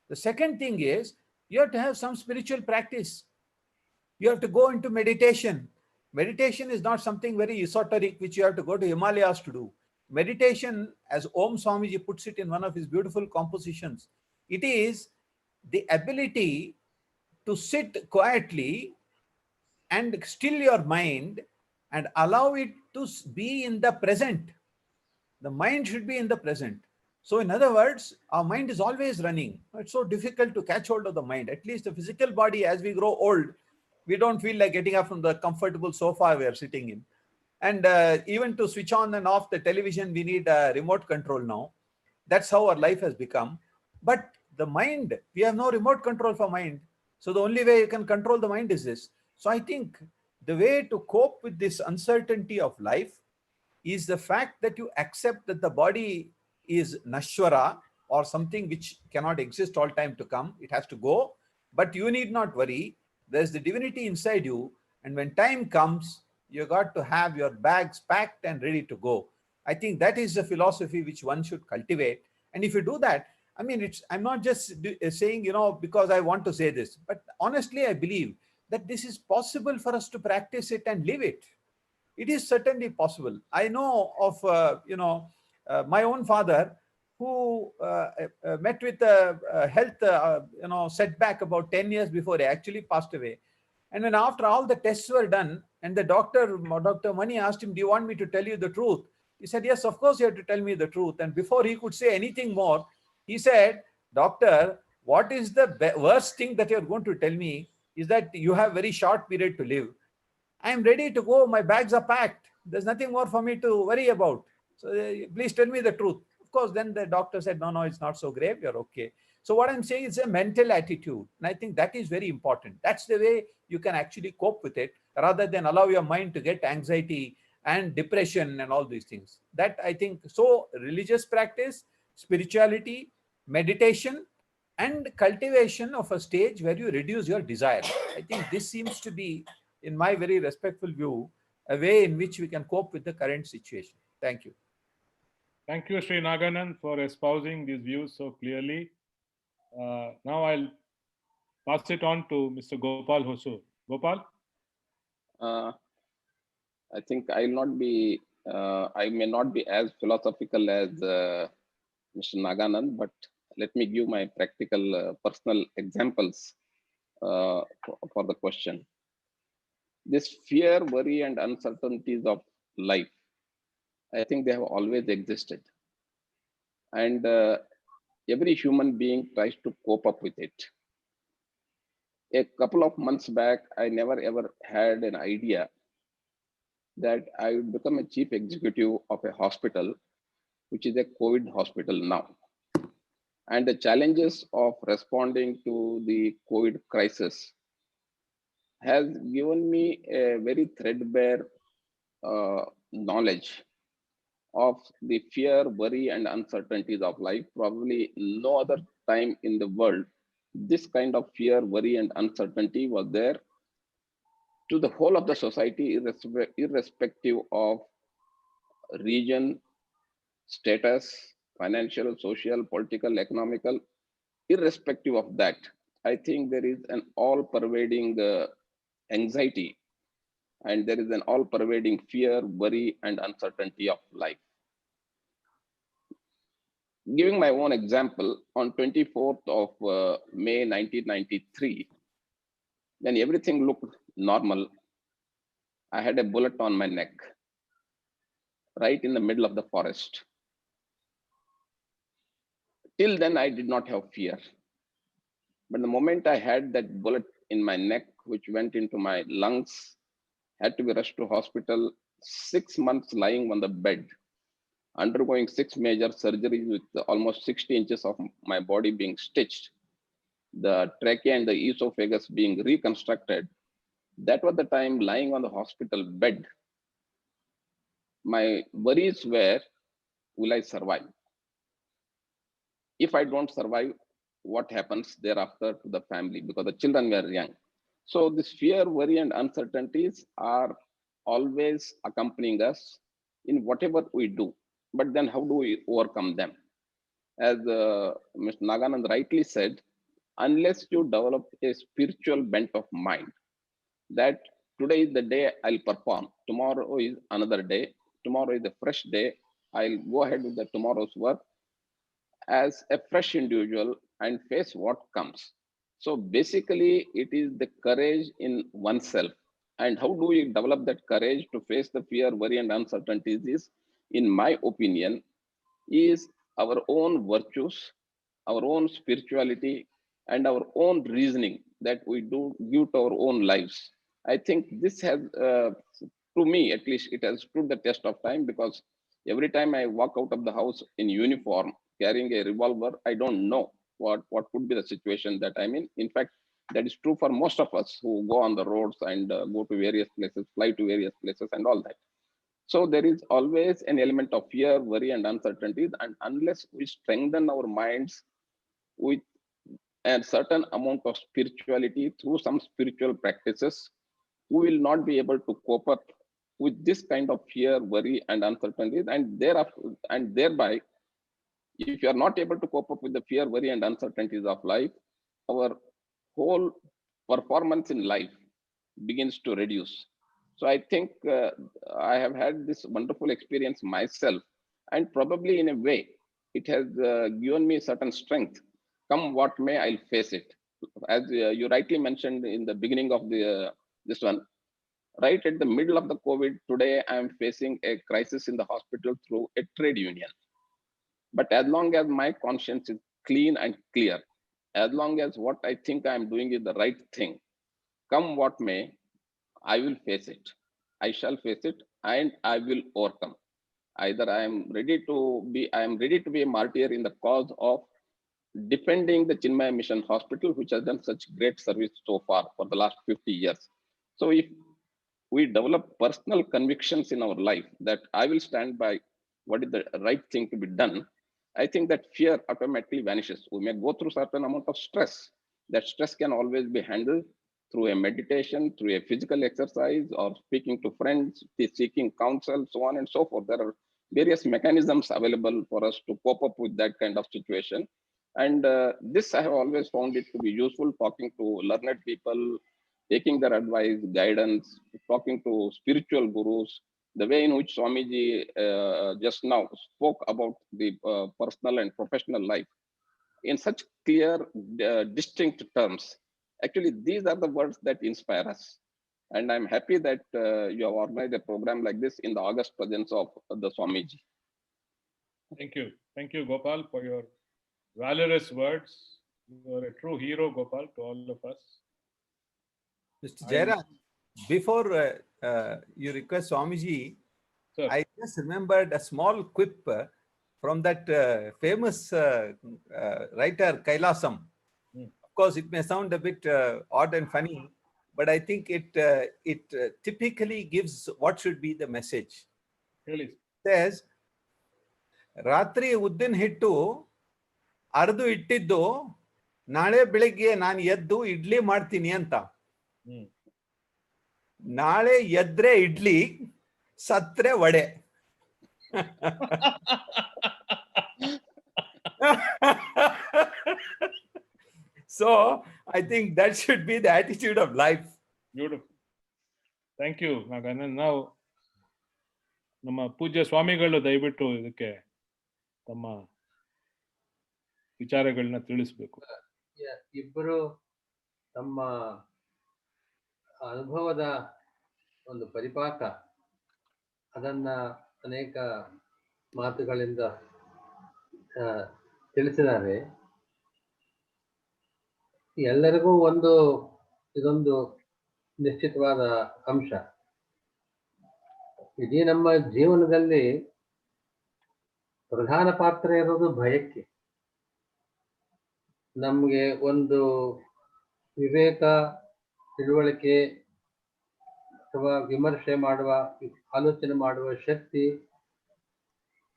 The second thing is, you have to have some spiritual practice. You have to go into meditation. Meditation is not something very esoteric which you have to go to Himalayas to do. Meditation, as Om Swamiji puts it in one of his beautiful compositions, it is the ability to sit quietly and still your mind and allow it to be in the present. The mind should be in the present. So in other words, our mind is always running. It's so difficult to catch hold of the mind. At least the physical body, as we grow old, we don't feel like getting up from the comfortable sofa we are sitting in. And even to switch on and off the television, we need a remote control now. That's how our life has become. But the mind, we have no remote control for mind. So the only way you can control the mind is this. So I think the way to cope with this uncertainty of life is the fact that you accept that the body is Nashwara, or something which cannot exist all time to come. It has to go. But you need not worry. There's the divinity inside you. And when time comes, you got to have your bags packed and ready to go. I think that is the philosophy which one should cultivate. And if you do that, I mean, I'm not just saying, because I want to say this, but honestly, I believe that this is possible for us to practice it and live it. It is certainly possible. I know of, my own father who met with a health, setback about 10 years before he actually passed away. And when after all the tests were done, and the Dr. Mani asked him, do you want me to tell you the truth? He said, yes, of course you have to tell me the truth. And before he could say anything more, he said, doctor, what is the worst thing that you're going to tell me is that you have very short period to live. I am ready to go. My bags are packed. There's nothing more for me to worry about. So please tell me the truth. Of course, then the doctor said, no, it's not so grave. You're okay. So what I'm saying is a mental attitude. And I think that is very important. That's the way you can actually cope with it, rather than allow your mind to get anxiety and depression and all these things. That I think, so religious practice, spirituality, meditation, and cultivation of a stage where you reduce your desire. I think this seems to be, in my very respectful view, a way in which we can cope with the current situation. Thank you. Thank you, Sri Naganan, for espousing these views so clearly. Now I'll pass it on to Mr. Gopal Hosur. Gopal? I think I may not be as philosophical as Mr. Naganand, but let me give my practical personal examples for the question. This fear, worry, and uncertainties of life, I think they have always existed. And every human being tries to cope up with it. A couple of months back, I never ever had an idea that I would become a chief executive of a hospital, which is a COVID hospital now. And the challenges of responding to the COVID crisis has given me a very threadbare knowledge of the fear, worry, and uncertainties of life. Probably no other time in the world, this kind of fear, worry, and uncertainty was there to the whole of the society, irrespective of region, status, financial, social, political, economical, irrespective of that. I think there is an all-pervading anxiety, and there is an all-pervading fear, worry, and uncertainty of life. Giving my own example, on 24th of May 1993, when everything looked normal, I had a bullet on my neck, right in the middle of the forest. Till then, I did not have fear. But the moment I had that bullet in my neck, which went into my lungs, had to be rushed to hospital, 6 months lying on the bed, undergoing 6 major surgeries with almost 60 inches of my body being stitched, the trachea and the esophagus being reconstructed. That was the time lying on the hospital bed. My worries were, will I survive? If I don't survive, what happens thereafter to the family? Because the children were young. So this fear, worry, and uncertainties are always accompanying us in whatever we do. But then how do we overcome them? As Mr. Naganand rightly said, unless you develop a spiritual bent of mind, that today is the day I'll perform, tomorrow is another day, tomorrow is a fresh day, I'll go ahead with the tomorrow's work as a fresh individual and face what comes. So basically, it is the courage in oneself. And how do we develop that courage to face the fear, worry, and uncertainties is, in my opinion, is our own virtues, our own spirituality, and our own reasoning that we do give to our own lives. I think this has, to me at least, it has stood the test of time, because every time I walk out of the house in uniform, carrying a revolver, I don't know what could be the situation that I'm in. In fact, that is true for most of us who go on the roads and go to various places, fly to various places and all that. So there is always an element of fear, worry, and uncertainties. And unless we strengthen our minds with a certain amount of spirituality through some spiritual practices, we will not be able to cope up with this kind of fear, worry, and uncertainties. And thereafter, and thereby, if you are not able to cope up with the fear, worry, and uncertainties of life, our whole performance in life begins to reduce. So I think I have had this wonderful experience myself, and probably in a way, it has given me certain strength. Come what may, I'll face it. As you rightly mentioned in the beginning of the this one, right at the middle of the COVID, today I am facing a crisis in the hospital through a trade union. But as long as my conscience is clean and clear, as long as what I think I am doing is the right thing, come what may, I will face it. I shall face it, and I will overcome. Either I am ready to be a martyr in the cause of defending the Chinmaya Mission Hospital, which has done such great service so far for the last 50 years. So if we develop personal convictions in our life that I will stand by what is the right thing to be done, I think that fear automatically vanishes. We may go through certain amount of stress. That stress can always be handled through a meditation, through a physical exercise, or speaking to friends, seeking counsel, so on and so forth. There are various mechanisms available for us to cope up with that kind of situation. And this I have always found it to be useful, talking to learned people, taking their advice, guidance, talking to spiritual gurus, the way in which Swamiji just now spoke about the personal and professional life in such clear, distinct terms. Actually, these are the words that inspire us. And I'm happy that you have organized a program like this in the august presence of the Swamiji. Thank you. Thank you, Gopal, for your valorous words. You are a true hero, Gopal, to all of us. Mr. Jairaj, before you request Swamiji, Sir. I just remembered a small quip from that famous writer Kailasam. Of course, it may sound a bit odd and funny, but I think it typically gives what should be the message. Really? It says, ರಾತ್ರಿ ಉದ್ದಿನ ಹಿಟ್ಟು ಅರ್ದು ಇಟ್ಟಿದ್ದು ನಾಳೆ ಬೆಳಿಗ್ಗೆ ನಾನು ಎದ್ದು ಇಡ್ಲಿ ಮಾಡ್ತೀನಿ ಅಂತ. ನಾಳೆ ಎದ್ರೆ idli, ಸತ್ರೆ vada. So I think that should be the attitude of life. Beautiful. Thank you, Naganan. Now, ನಮ್ಮ ಪೂಜ್ಯ ಸ್ವಾಮಿಗಳು ದಯವಿಟ್ಟು ಇದಕ್ಕೆ ತಮ್ಮ ವಿಚಾರಗಳನ್ನ ತಿಳಿಸ್ಬೇಕು. ಇಬ್ಬರು ತಮ್ಮ ಅನುಭವದ ಒಂದು ಪರಿಪಾಕ ಅದನ್ನ ಅನೇಕ ಮಾತುಗಳಿಂದ ತಿಳಿಸಿದ್ದಾರೆ. ಎಲ್ಲರಿಗೂ ಇದೊಂದು ನಿಶ್ಚಿತವಾದ ಅಂಶ. ಇಡೀ ನಮ್ಮ ಜೀವನದಲ್ಲಿ ಪ್ರಧಾನ ಪಾತ್ರ ಇರೋದು ಭಯಕ್ಕೆ. ನಮ್ಗೆ ಒಂದು ವಿವೇಕ, ತಿಳುವಳಿಕೆ ಅಥವಾ ವಿಮರ್ಶೆ ಮಾಡುವ, ಆಲೋಚನೆ ಮಾಡುವ ಶಕ್ತಿ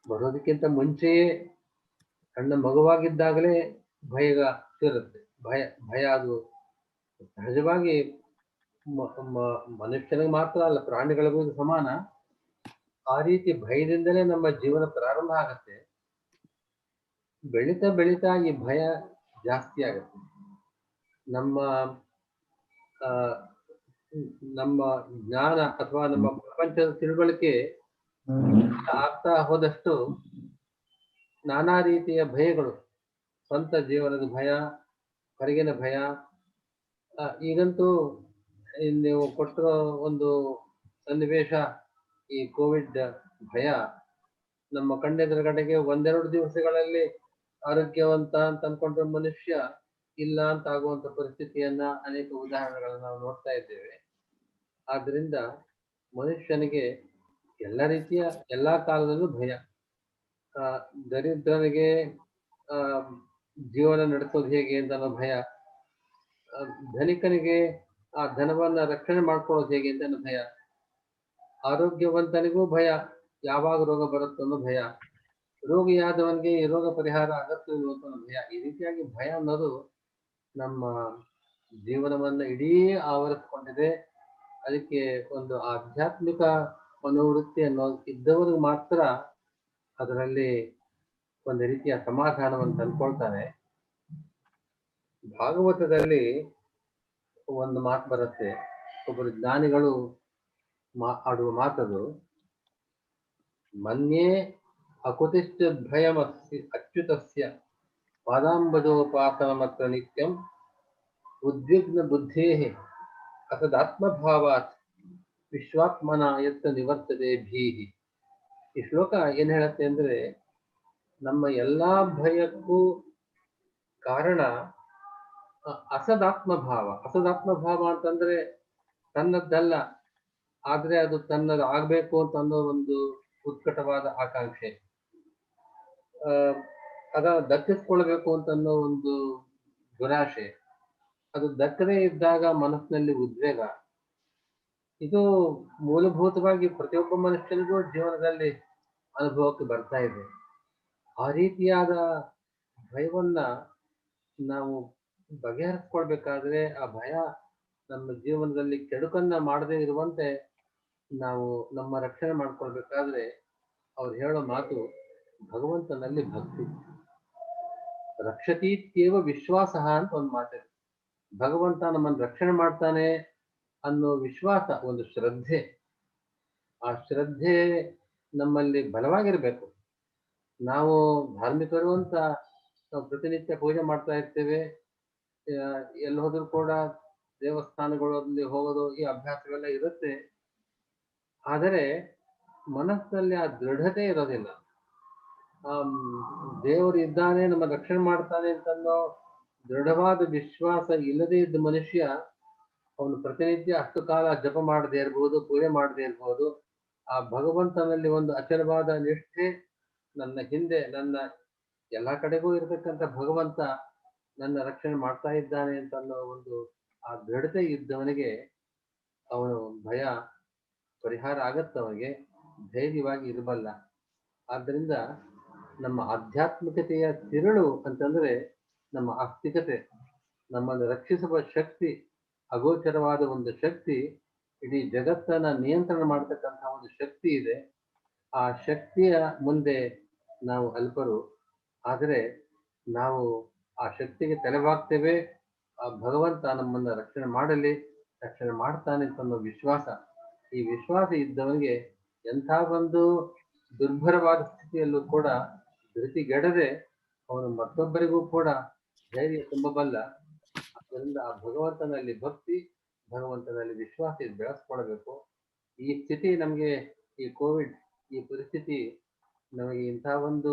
ಬರೋದಕ್ಕಿಂತ ಮುಂಚೆಯೇ ಸಣ್ಣ ಮಗುವಾಗಿದ್ದಾಗಲೇ ಇರುತ್ತೆ. ಭಯ ಅದು ಸಹಜವಾಗಿ ಮನುಷ್ಯನಿಗೆ ಮಾತ್ರ ಅಲ್ಲ, ಪ್ರಾಣಿಗಳಿಗೂ ಇದು ಸಮಾನ. ಆ ರೀತಿ ಭಯದಿಂದಲೇ ನಮ್ಮ ಜೀವನ ಪ್ರಾರಂಭ ಆಗತ್ತೆ. ಬೆಳೀತಾ ಬೆಳೀತಾ ಈ ಭಯ ಜಾಸ್ತಿ ಆಗುತ್ತೆ. ನಮ್ಮ ಜ್ಞಾನ ಅಥವಾ ನಮ್ಮ ಪ್ರಪಂಚದ ತಿಳುವಳಿಕೆ ಆಗ್ತಾ ಹೋದಷ್ಟು ನಾನಾ ರೀತಿಯ ಭಯಗಳು, ಸ್ವಂತ ಜೀವನದ ಭಯ, ಹೊರಗಿನ ಭಯ. ಈಗಂತೂ ನೀವು ಕೊಟ್ಟಿರೋ ಒಂದು ಸನ್ನಿವೇಶ, ಈ ಕೋವಿಡ್ ಭಯ ನಮ್ಮ ಕಣ್ಣೆದುರುಗಡೆಗೆ ಒಂದೆರಡು ದಿವಸಗಳಲ್ಲಿ ಆರೋಗ್ಯವಂತ ಅಂತ ಅನ್ಕೊಂಡ್ರೆ ಮನುಷ್ಯ ಇಲ್ಲ ಅಂತ ಆಗುವಂತ ಪರಿಸ್ಥಿತಿಯನ್ನ ಅನೇಕ ಉದಾಹರಣೆಗಳನ್ನ ನಾವು ನೋಡ್ತಾ ಇದ್ದೇವೆ. ಆದ್ರಿಂದ ಮನುಷ್ಯನಿಗೆ ಎಲ್ಲ ರೀತಿಯ ಎಲ್ಲಾ ಕಾಲದಲ್ಲೂ ಭಯ. ದರಿದ್ರನಿಗೆ ಜೀವನ ನಡೆಸೋದು ಹೇಗೆ ಅಂತ ಅನ್ನೋ ಭಯ, ಧನಿಕನಿಗೆ ಆ ಧನವನ್ನ ರಕ್ಷಣೆ ಮಾಡ್ಕೊಳ್ಳೋದು ಹೇಗೆ ಅಂತ ಅನ್ನೋ ಭಯ, ಆರೋಗ್ಯವಂತನಿಗೂ ಭಯ, ಯಾವಾಗ ರೋಗ ಬರುತ್ತೋ ಅನ್ನೋ ಭಯ, ರೋಗಿಯಾದವನಿಗೆ ಈ ರೋಗ ಪರಿಹಾರ ಅಗತ್ಯವಿಲ್ಲ ಅನ್ನೋ ಭಯ. ಈ ರೀತಿಯಾಗಿ ಭಯ ಅನ್ನೋದು ನಮ್ಮ ಜೀವನವನ್ನ ಇಡೀ ಆವರಿಸಿಕೊಂಡಿದೆ. ಅದಕ್ಕೆ ಒಂದು ಆಧ್ಯಾತ್ಮಿಕ ಮನೋವೃತ್ತಿ ಅನ್ನೋದು ಇದ್ದವರಿಗೆ ಮಾತ್ರ ಅದರಲ್ಲಿ ಒಂದು ರೀತಿಯ ಸಮಾಧಾನವನ್ನು ತಂದ್ಕೊಳ್ತಾರೆ. ಭಾಗವತದಲ್ಲಿ ಒಂದು ಮಾತು ಬರುತ್ತೆ, ಒಬ್ಬರು ಜ್ಞಾನಿಗಳು ಆಡುವ ಮಾತದು. ಮನ್ಯೇ ಅಕುತಿಶ್ಚ ಭಯಮಸ್ತಿ ಅಚ್ಯುತಸ್ಯ ಪಾದಾಂಬಜೋಪಾಸನಮತ್ರ ನಿತ್ಯಂ ಉದ್ವಿಗ್ನ ಬುದ್ಧೇಃ ಅಸದಾತ್ಮಭಾವಾತ್ ವಿಶ್ವಾತ್ಮನ ಯತ್ ನಿವರ್ತದೆ ಭೀಹಿ. ಈ ಶ್ಲೋಕ ಏನ್ ಹೇಳುತ್ತೆ ಅಂದ್ರೆ, ನಮ್ಮ ಎಲ್ಲಾ ಭಯಕ್ಕೂ ಕಾರಣ ಅಸದಾತ್ಮಭಾವ. ಅಸದಾತ್ಮಭಾವ ಅಂತಂದ್ರೆ ತನ್ನದ್ದಲ್ಲ, ಆದ್ರೆ ಅದು ತನ್ನದು ಆಗ್ಬೇಕು ಅಂತ ಅನ್ನೋ ಒಂದು ಉತ್ಕಟವಾದ ಆಕಾಂಕ್ಷೆ, ಅದನ್ನು ದಕ್ಕಿಸ್ಕೊಳ್ಬೇಕು ಅಂತ ಅನ್ನೋ ಒಂದು ದುರಾಶೆ, ಅದು ದಕ್ಕದೇ ಇದ್ದಾಗ ಮನಸ್ಸಿನಲ್ಲಿ ಉದ್ವೇಗ. ಇದು ಮೂಲಭೂತವಾಗಿ ಪ್ರತಿಯೊಬ್ಬ ಮನುಷ್ಯನಿಗೂ ಜೀವನದಲ್ಲಿ ಅನುಭವಕ್ಕೆ ಬರ್ತಾ ಇದೆ. ಆ ರೀತಿಯಾದ ಭಯವನ್ನ ನಾವು ಬಗೆಹರಿಸ್ಕೊಳ್ಬೇಕಾದ್ರೆ, ಆ ಭಯ ನಮ್ಮ ಜೀವನದಲ್ಲಿ ಕೆಡುಕನ್ನ ಮಾಡದೇ ಇರುವಂತೆ ನಾವು ನಮ್ಮ ರಕ್ಷಣೆ ಮಾಡ್ಕೊಳ್ಬೇಕಾದ್ರೆ ಅವ್ರು ಹೇಳೋ ಮಾತು ಭಗವಂತನಲ್ಲಿ ಭಕ್ತಿ. ರಕ್ಷತೀತ್ಯೇವ ವಿಶ್ವಾಸ ಅಂತ ಒಂದು ಮಾತಿದೆ. ಭಗವಂತ ನಮ್ಮನ್ನು ರಕ್ಷಣೆ ಮಾಡ್ತಾನೆ ಅನ್ನೋ ವಿಶ್ವಾಸ, ಒಂದು ಶ್ರದ್ಧೆ. ಆ ಶ್ರದ್ಧೆ ನಮ್ಮಲ್ಲಿ ಬಲವಾಗಿರಬೇಕು. ನಾವು ಧಾರ್ಮಿಕರು ಅಂತ ನಾವು ಪ್ರತಿನಿತ್ಯ ಪೂಜೆ ಮಾಡ್ತಾ ಇರ್ತೇವೆ, ಎಲ್ಲಿ ಹೋದ್ರು ಕೂಡ ದೇವಸ್ಥಾನಗಳಲ್ಲಿ ಹೋಗೋದು ಈ ಅಭ್ಯಾಸಗಳೆಲ್ಲ ಇರುತ್ತೆ. ಆದರೆ ಮನಸ್ಸಿನಲ್ಲಿ ಆ ದೃಢತೆ ಇರೋದಿಲ್ಲ. ದೇವರು ಇದ್ದಾನೆ, ನಮ್ಮ ರಕ್ಷಣೆ ಮಾಡ್ತಾನೆ ಅಂತನ್ನೋ ದೃಢವಾದ ವಿಶ್ವಾಸ ಇಲ್ಲದೇ ಇದ್ದ ಮನುಷ್ಯ ಅವನು ಪ್ರತಿನಿತ್ಯ ಅಷ್ಟು ಕಾಲ ಜಪ ಮಾಡದೇ ಇರ್ಬೋದು, ಪೂಜೆ ಮಾಡದೇ ಇರ್ಬೋದು. ಆ ಭಗವಂತನಲ್ಲಿ ಒಂದು ಅಚಲವಾದ ನಿಷ್ಠೆ, ನನ್ನ ಹಿಂದೆ ನನ್ನ ಎಲ್ಲ ಕಡೆಗೂ ಇರತಕ್ಕಂಥ ಭಗವಂತ ನನ್ನ ರಕ್ಷಣೆ ಮಾಡ್ತಾ ಇದ್ದಾನೆ ಅಂತ ಅನ್ನೋ ಒಂದು ಆ ದೃಢತೆ ಇದ್ದವನಿಗೆ ಅವನು ಭಯ ಪರಿಹಾರ ಆಗತ್ತ, ಅವನಿಗೆ ಧೈರ್ಯವಾಗಿ ಇರಬಲ್ಲ. ಆದ್ದರಿಂದ ನಮ್ಮ ಆಧ್ಯಾತ್ಮಿಕತೆಯ ತಿರುಳು ಅಂತಂದ್ರೆ ನಮ್ಮ ಆಸ್ತಿಕತೆ, ನಮ್ಮನ್ನು ರಕ್ಷಿಸುವ ಶಕ್ತಿ, ಅಗೋಚರವಾದ ಒಂದು ಶಕ್ತಿ, ಇಡೀ ಜಗತ್ತನ್ನ ನಿಯಂತ್ರಣ ಮಾಡತಕ್ಕಂಥ ಒಂದು ಶಕ್ತಿ ಇದೆ. ಆ ಶಕ್ತಿಯ ಮುಂದೆ ನಾವು ಅಲ್ಪರು. ಆದರೆ ನಾವು ಆ ಶಕ್ತಿಗೆ ತಲೆಬಾಗ್ತೇವೆ. ಆ ಭಗವಂತ ನಮ್ಮನ್ನ ರಕ್ಷಣೆ ಮಾಡ್ತಾನೆ ಅಂತ ಅನ್ನೋ ವಿಶ್ವಾಸ, ಈ ವಿಶ್ವಾಸ ಇದ್ದವನಿಗೆ ಎಂಥ ಒಂದು ದುರ್ಭರವಾದ ಸ್ಥಿತಿಯಲ್ಲೂ ಕೂಡ ಧೃತಿಗೆಡದೆ ಅವನು ಮತ್ತೊಬ್ಬರಿಗೂ ಕೂಡ ಧೈರ್ಯ ತುಂಬಬಲ್ಲ. ಅದರಿಂದ ಆ ಭಗವಂತನಲ್ಲಿ ಭಕ್ತಿ, ಭಗವಂತನಲ್ಲಿ ವಿಶ್ವಾಸ ಬೆಳೆಸ್ಕೊಳ್ಬೇಕು. ಈ ಸ್ಥಿತಿ ನಮಗೆ, ಈ ಕೋವಿಡ್ ಈ ಪರಿಸ್ಥಿತಿ ನಮಗೆ ಇಂಥ ಒಂದು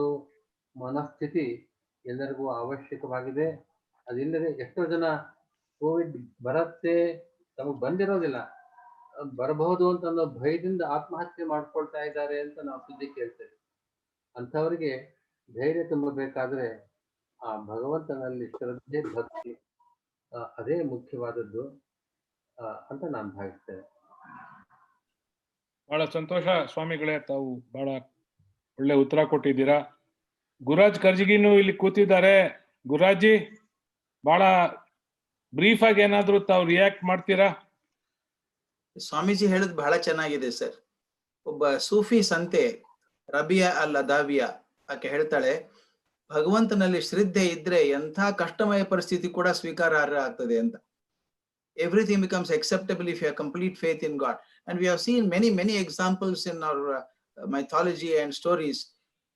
ಮನಸ್ಥಿತಿ ಎಲ್ಲರಿಗೂ ಅವಶ್ಯಕವಾಗಿದೆ. ಅದಿಲ್ಲದೆ ಎಷ್ಟೋ ಜನ ಕೋವಿಡ್ ಬರುತ್ತೆ, ತಮಗೆ ಬಂದಿರೋದಿಲ್ಲ, ಬರಬಹುದು ಅಂತ ಅನ್ನೋ ಭಯದಿಂದ ಆತ್ಮಹತ್ಯೆ ಮಾಡ್ಕೊಳ್ತಾ ಇದ್ದಾರೆ ಅಂತ ನಾವು ಸುದ್ದಿ ಕೇಳ್ತೇವೆ. ಅಂಥವರಿಗೆ ಧೈರ್ಯ ತುಂಬಬೇಕಾದ್ರೆ ಆ ಭಗವಂತನಲ್ಲಿ ಶ್ರದ್ಧೆ, ಭಕ್ತಿ ಅದೇ ಮುಖ್ಯವಾದದ್ದು ಅಂತ ನಾನು ಭಾವಿಸ್ತೇನೆ. ಬಹಳ ಸಂತೋಷ ಸ್ವಾಮಿಗಳೇ, ತಾವು ಬಹಳ ಒಳ್ಳೆ ಉತ್ತರ ಕೊಟ್ಟಿದ್ದೀರಾ. ಗುರುರಾಜ್ ಕರ್ಜಿಗಿನೂ ಇಲ್ಲಿ ಕೂತಿದ್ದಾರೆ. ಗುರುರಾಜಿ, ಬಹಳ ಬ್ರೀಫ್ ಆಗಿ ಏನಾದ್ರು ತಾವು ರಿಯಾಕ್ಟ್ ಮಾಡ್ತೀರಾ? ಸ್ವಾಮೀಜಿ ಹೇಳದ್ ಬಹಳ ಚೆನ್ನಾಗಿದೆ ಸರ್. ಒಬ್ಬ ಸೂಫಿ ಸಂತೆ ರಬಿಯಾ ಅಲ್ ಅದಾವಿಯಾ ಆಕೆ ಹೇಳ್ತಾಳೆ, ಭಗವಂತನಲ್ಲಿ ಶ್ರದ್ಧೆ ಇದ್ರೆ ಎಂಥ ಕಷ್ಟಮಯ ಪರಿಸ್ಥಿತಿ ಕೂಡ ಸ್ವೀಕಾರಾರ್ಹ ಆಗ್ತದೆ ಅಂತ. Everything becomes acceptable if you have complete faith in God. And we have seen many examples in our mythology and stories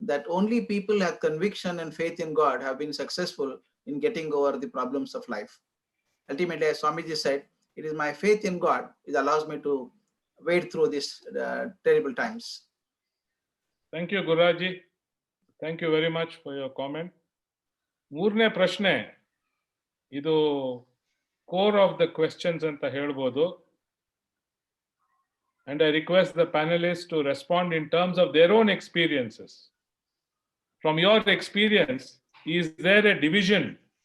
that only people have conviction and faith in God have been successful in getting over the problems of life. Ultimately, as Swamiji said, it is my faith in God which allows me to wade through these terrible times. Thank you, Guruji. Thank you very much for your comment. ಮೂರನೇ ಪ್ರಶ್ನೆ, ಇದು core of the questions anta helbodu, and I request the panelists to respond in terms of their own experiences. From your experience, is there a division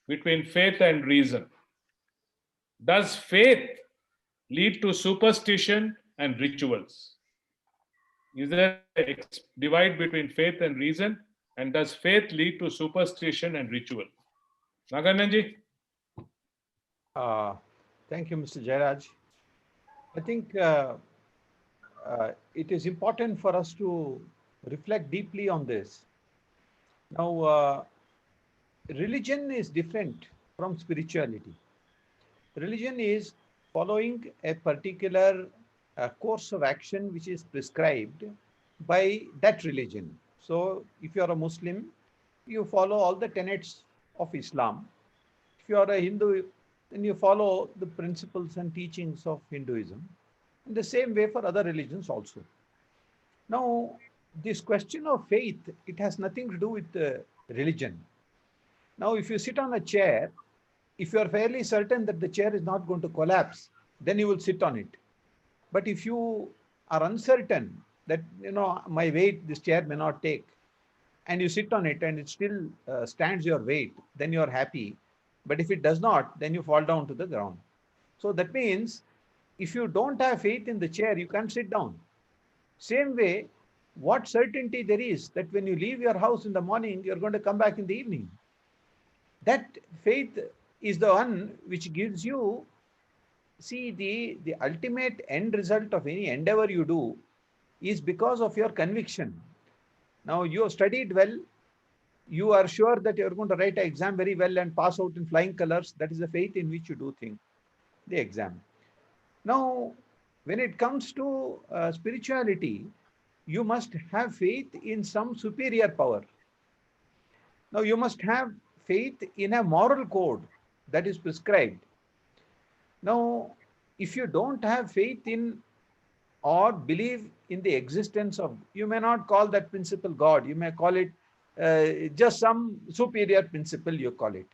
between faith and reason? Does faith lead to superstition and rituals? Is there a divide between faith and reason, and does faith lead to superstition and ritual? Nagananji? Thank you, Mr. Jairaj. I think it is important for us to reflect deeply on this. Now, religion is different from spirituality. Religion is following a particular course of action which is prescribed by that religion. So, if you are a Muslim, you follow all the tenets of Islam. If you are a Hindu, then you follow the principles and teachings of Hinduism. In the same way for other religions also. Now, this question of faith, it has nothing to do with religion. Now, if you sit on a chair, if you are fairly certain that the chair is not going to collapse, then you will sit on it. But if you are uncertain that, my weight, this chair may not take, and you sit on it and it still stands your weight, then you are happy. But if it does not, then you fall down to the ground. So that means if you don't have faith in the chair, you can't sit down. Same way, what certainty there is that when you leave your house in the morning, you're going to come back in the evening? That faith is the one which gives you, see, the ultimate end result of any endeavor you do is because of your conviction. Now, you have studied well. You are sure that you are going to write an exam very well and pass out in flying colors. That is the faith in which you do the exam. Now, when it comes to spirituality, you must have faith in some superior power. Now, you must have faith in a moral code that is prescribed. Now, if you don't have faith in or believe in the existence of, you may not call that principle God, you may call it just some superior principle, you call it.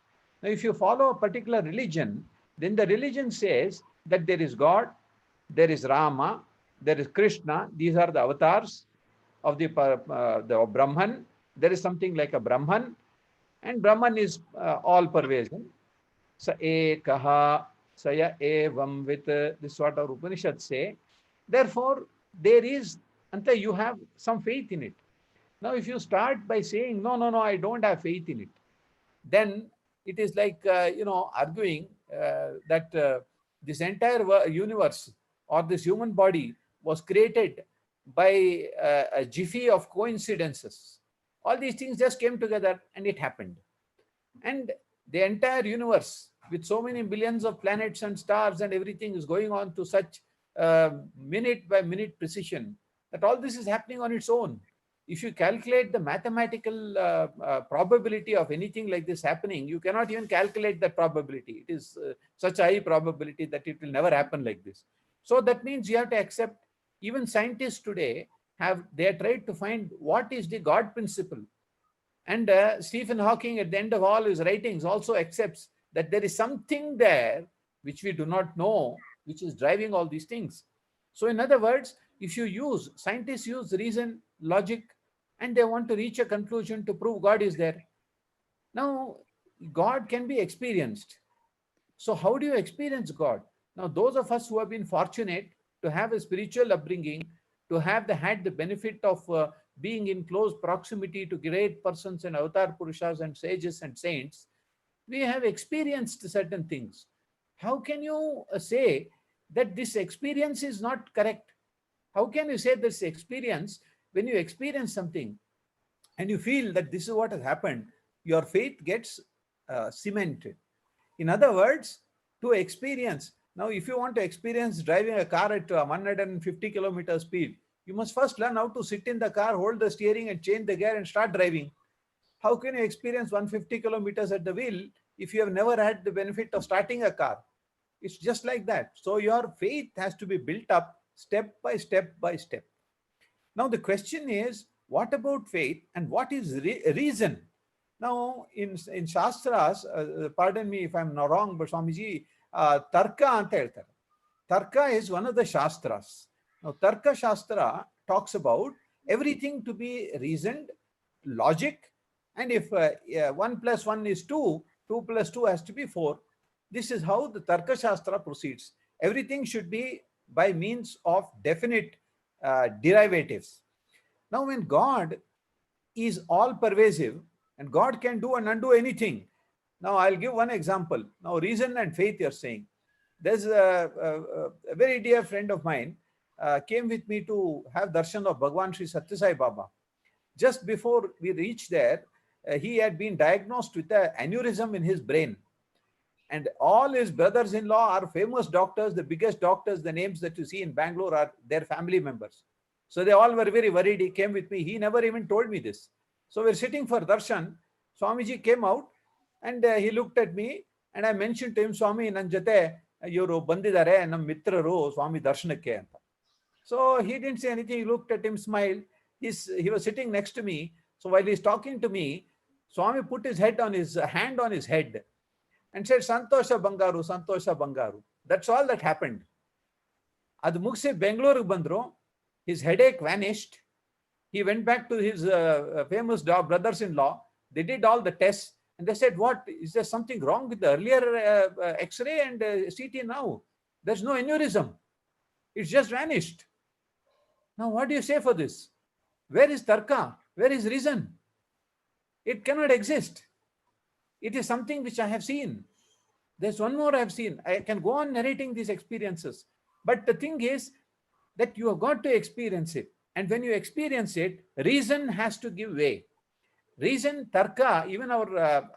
Now, if you follow a particular religion, then the religion says that there is God, there is Rama, there is Krishna, these are the avatars of the Brahman. There is something like a Brahman, and Brahman is all pervasive. Sa ekaha saya evam with this sort of Upanishads say. Therefore, there is, until you have some faith in it. Now, if you start by saying, no, I don't have faith in it, then it is like, arguing that this entire universe or this human body was created by a jiffy of coincidences. All these things just came together and it happened. And the entire universe with so many billions of planets and stars and everything is going on to such minute by minute precision that all this is happening on its own. If you calculate the mathematical probability of anything like this happening, you cannot even calculate that probability. It is such a high probability that it will never happen like this. So that means you have to accept, even scientists today they are tried to find what is the God principle. And Stephen Hawking, at the end of all his writings, also accepts that there is something there which we do not know, which is driving all these things. So in other words, if scientists use reason, logic, and they want to reach a conclusion to prove God is there. Now, God can be experienced. So how do you experience God? Now, those of us who have been fortunate to have a spiritual upbringing, to have had the benefit of being in close proximity to great persons and avatar purushas and sages and saints, we have experienced certain things. How can you say that this experience is not correct? How can you say this experience, when you experience something and you feel that this is what has happened, your faith gets cemented. In other words, to experience, now if you want to experience driving a car at 150 kilometer speed, you must first learn how to sit in the car, hold the steering and change the gear and start driving. How can you experience 150 kilometers at the wheel if you have never had the benefit of starting a car? It's just like that. So your faith has to be built up step by step by step. Now the question is, what about faith and what is reason? Now in Shastras, pardon me if I'm not wrong, but Swamiji, Tarka anta heltare. Tarka is one of the Shastras. Now Tarka Shastra talks about everything to be reasoned, logic, and if 1 plus 1 is 2, 2 plus 2 has to be 4. This is how the Tarka Shastra proceeds. Everything should be by means of definite derivatives. Now, when God is all pervasive and God can do and undo anything. Now, I'll give one example. Now, reason and faith, you're saying. There's a very dear friend of mine came with me to have darshan of Bhagwan Sri Satya Sai Baba. Just before we reached there, he had been diagnosed with an aneurysm in his brain. And all his brothers-in-law are famous doctors, the biggest doctors, the names that you see in Bangalore are their family members. So they all were very worried. He came with me. He never even told me this. So we're sitting for darshan. Swamiji came out and he looked at me and I mentioned to him, Swami, nan jate iವರು ಬಂದಿದ್ದಾರೆ ನಮ್ಮ ಮಿತ್ರರು ಸ್ವಾಮಿ ದರ್ಶನಕ್ಕೆ ಅಂತ. So he didn't say anything. He looked at him, smiled. He was sitting next to me. So while he's talking to me, Swami put his hand on his head and said, Santosha Bangaru, Santosha Bangaru. That's all that happened. Adu mugsi Bangalore bandru, his headache vanished. He went back to his famous brothers-in-law. They did all the tests and they said, what, is there something wrong with the earlier X-ray and CT now? There's no aneurysm. It's just vanished. Now, what do you say for this? Where is Tarka? Where is reason? It cannot exist. It is something which I have seen. There's one more I have seen. I can go on narrating these experiences. But the thing is that you have got to experience it. And when you experience it, reason has to give way. Reason, Tarka, even our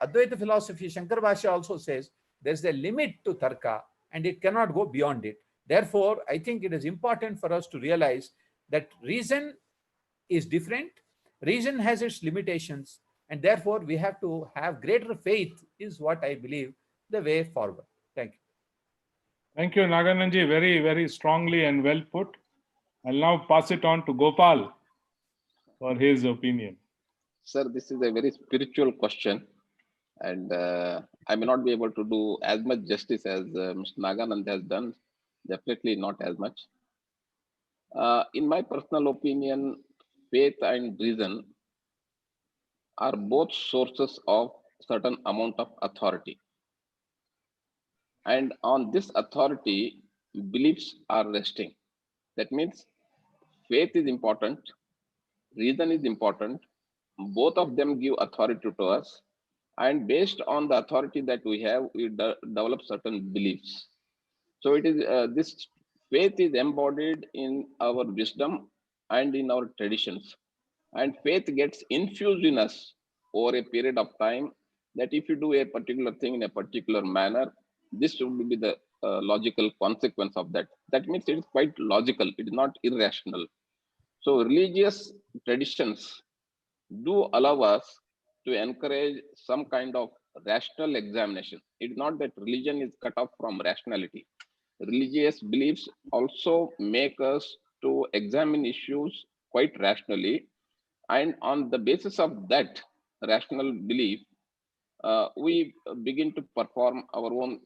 Advaita philosophy, Shankar Bhashya also says, there's a limit to Tarka and it cannot go beyond it. Therefore, I think it is important for us to realize that reason is different. Reason has its limitations, and therefore we have to have greater faith is what I believe the way forward. Thank you. Thank you, Nagananji. Very, very strongly and well put. I'll now pass it on to Gopal for his opinion. Sir, this is a very spiritual question, and I may not be able to do as much justice as Mr. Naganand has done. Definitely not as much. In my personal opinion, faith and reason are both sources of certain amount of authority. And on this authority, beliefs are resting. That means faith is important, reason is important. Both of them give authority to us. And based on the authority that we have, we develop certain beliefs. So it is this faith is embodied in our wisdom and in our traditions. And faith gets infused in us over a period of time, that if you do a particular thing in a particular manner, this should be the logical consequence of that. That means it is quite logical, it is not irrational. So religious traditions do allow us to encourage some kind of rational examination. It is not that religion is cut off from rationality. Religious beliefs also make us to examine issues quite rationally, and on the basis of that rational belief, we begin to perform our own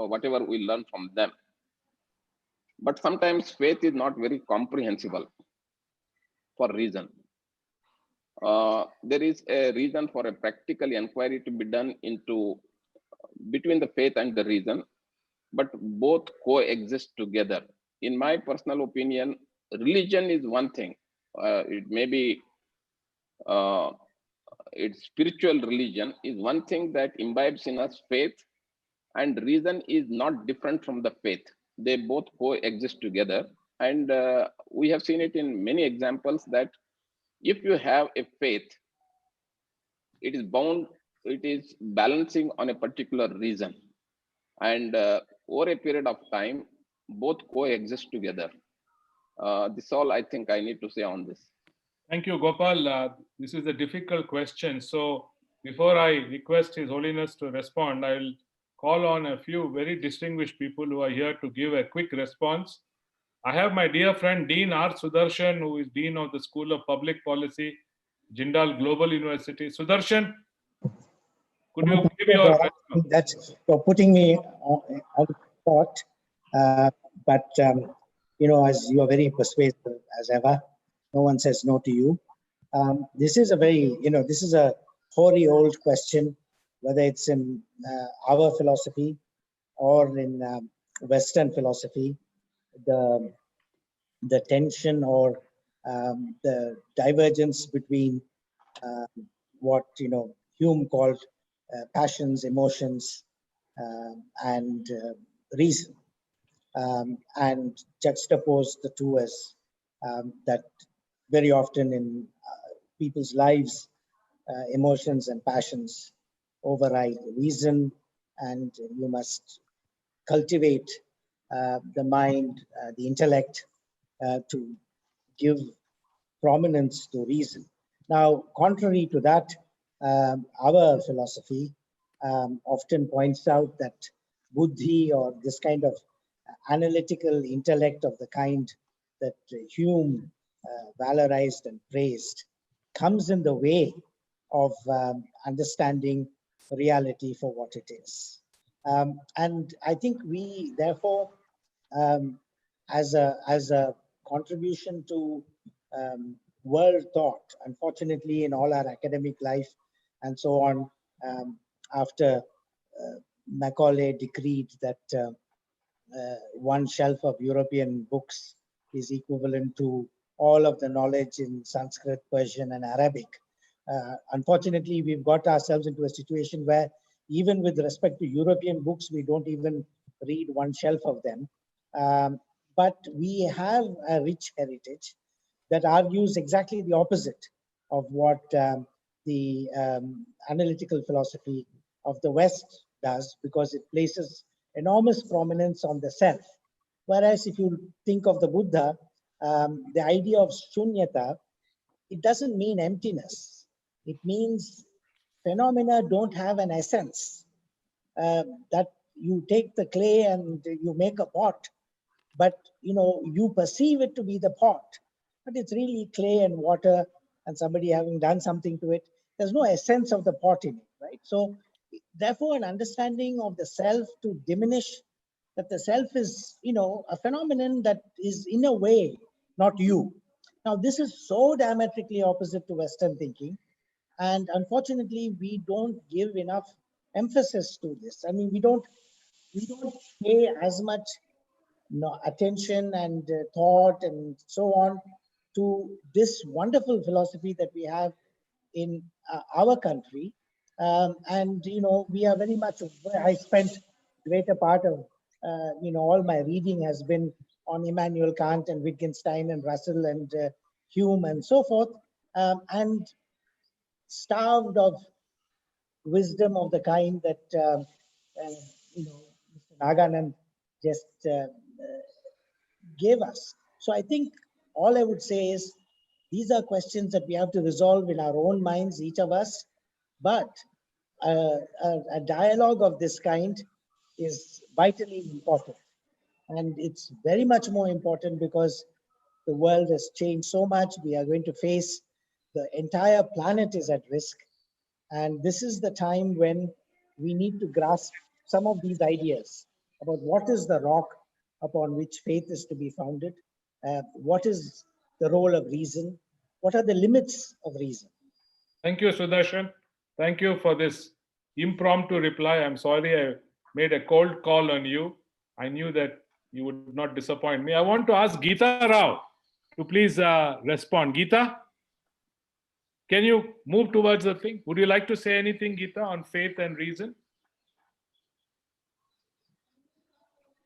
whatever we learn from them. But sometimes faith is not very comprehensible for reason. There is a reason for a practical inquiry to be done into between the faith and the reason, but both coexist together. In my personal opinion, religion is one thing. It may be its spiritual religion is one thing that imbibes in us faith, and reason is not different from the faith. They both coexist together. And we have seen it in many examples that if you have a faith, it is bound, it is balancing on a particular reason. And over a period of time, both coexist together. This is all I think I need to say on this. Thank you, Gopal. This is a difficult question. So before I request His Holiness to respond, I will call on a few very distinguished people who are here to give a quick response. I have my dear friend Dean R. Sudarshan, who is Dean of the School of Public Policy, Jindal Global University. Sudarshan, could you give your response? That's for putting me on the spot. But you know, as you are very persuasive as ever, no one says no to you. This is a very, you know, this is a hoary old question, whether it's in our philosophy or in Western philosophy. The tension or the divergence between what, you know, Hume called passions, emotions, and reason, and juxtapose the two as that very often in people's lives, emotions and passions override reason, and you must cultivate the mind, the intellect, to give prominence to reason. Now, contrary to that, our philosophy often points out that buddhi, or this kind of analytical intellect of the kind that Hume valorized and praised, comes in the way of understanding reality for what it is. And I think we, therefore, as a contribution to world thought, unfortunately, in all our academic life and so on, after Macaulay decreed that one shelf of European books is equivalent to all of the knowledge in Sanskrit, Persian, and Arabic. Unfortunately, we've got ourselves into a situation where even with respect to European books, we don't even read one shelf of them. But we have a rich heritage that argues exactly the opposite of what the analytical philosophy of the West does, because it places enormous prominence on the self. Whereas if you think of the Buddha, the idea of shunyata, it doesn't mean emptiness. It means phenomena don't have an essence. That you take the clay and you make a pot, but you perceive it to be the pot, but it's really clay and water and somebody having done something to it. There's no essence of the pot in it, right? So therefore, an understanding of the self to diminish that the self is, a phenomenon that is in a way not you. Now, this is so diametrically opposite to Western thinking. And unfortunately, we don't give enough emphasis to this. I mean, we don't pay as much attention and thought and so on to this wonderful philosophy that we have in our country. And, we are very much, I spent greater part of, all my reading has been on Immanuel Kant and Wittgenstein and Russell and Hume and so forth, and starved of wisdom of the kind that, Mr. Naganand just gave us. So I think all I would say is these are questions that we have to resolve in our own minds, each of us, but a dialogue of this kind is vitally important. And it's very much more important because the world has changed so much. We are going to face, the entire planet is at risk. And this is the time when we need to grasp some of these ideas about what is the rock upon which faith is to be founded, what is the role of reason, what are the limits of reason. Thank you, Sudarshan. Thank you for this impromptu reply. I'm sorry I made a cold call on you. I knew that you would not disappoint me. I want to ask Geeta Rao to please respond. Geeta, can you move towards the thing? Would you like to say anything, Geeta, on faith and reason?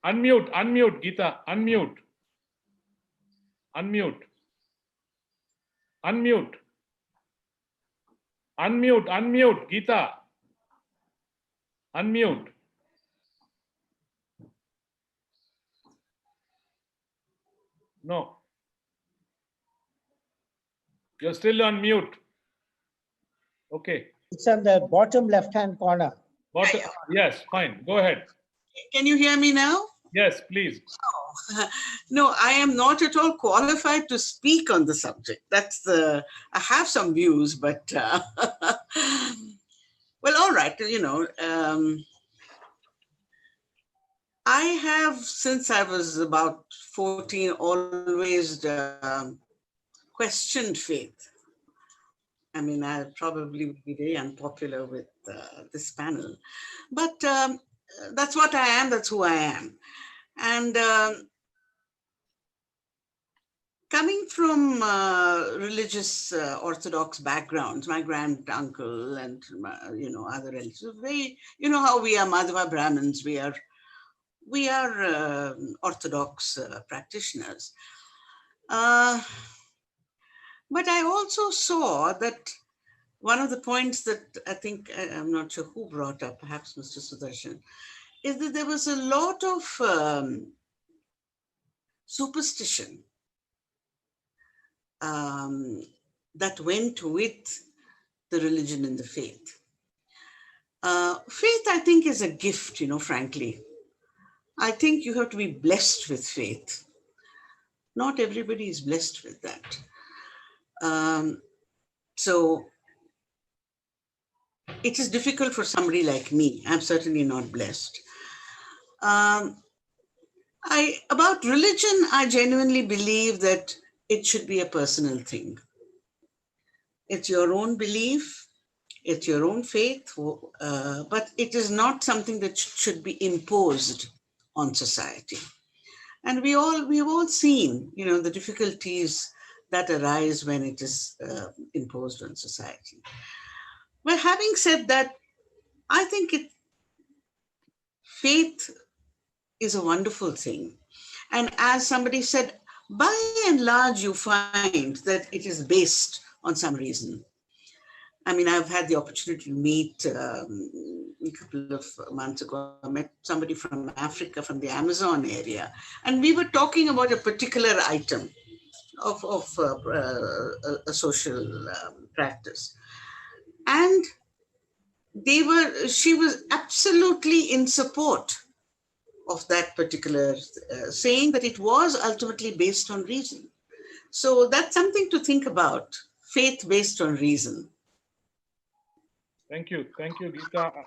Unmute, Geeta, unmute. Unmute, Geeta. Unmute. No. You're still on mute. Okay. It's on the bottom left-hand corner. Bottom, yes, fine. Go ahead. Can you hear me now? Yes, please. Oh, no, I am not at all qualified to speak on the subject. I have some views, but well, all right, I have, since I was about 14, always questioned faith. I mean, I probably would be very unpopular with this panel, but that's what I am, that's who I am. And coming from religious Orthodox backgrounds, my grand uncle and other relatives, very, how we are Madhava Brahmins, we are Orthodox practitioners. But I also saw that one of the points that I think, I'm not sure who brought up, perhaps Mr. Sudarshan, is that there was a lot of superstition that went with the religion and the faith. Faith, I think, is a gift, frankly. I think you have to be blessed with faith. Not everybody is blessed with that. So it is difficult for somebody like me. I'm certainly not blessed. About religion, I genuinely believe that it should be a personal thing. It's your own belief, it's your own faith, but it is not something that should be imposed on society. And we've all seen, the difficulties that arise when it is imposed on society. Well, having said that, I think faith is a wonderful thing. And as somebody said, by and large, you find that it is based on some reason. I mean, I've had the opportunity to meet a couple of months ago. I met somebody from Africa, from the Amazon area, and we were talking about a particular item of a social practice. And she was absolutely in support of that particular saying, that it was ultimately based on reason. So that's something to think about, faith based on reason. Thank you, Geeta. I'd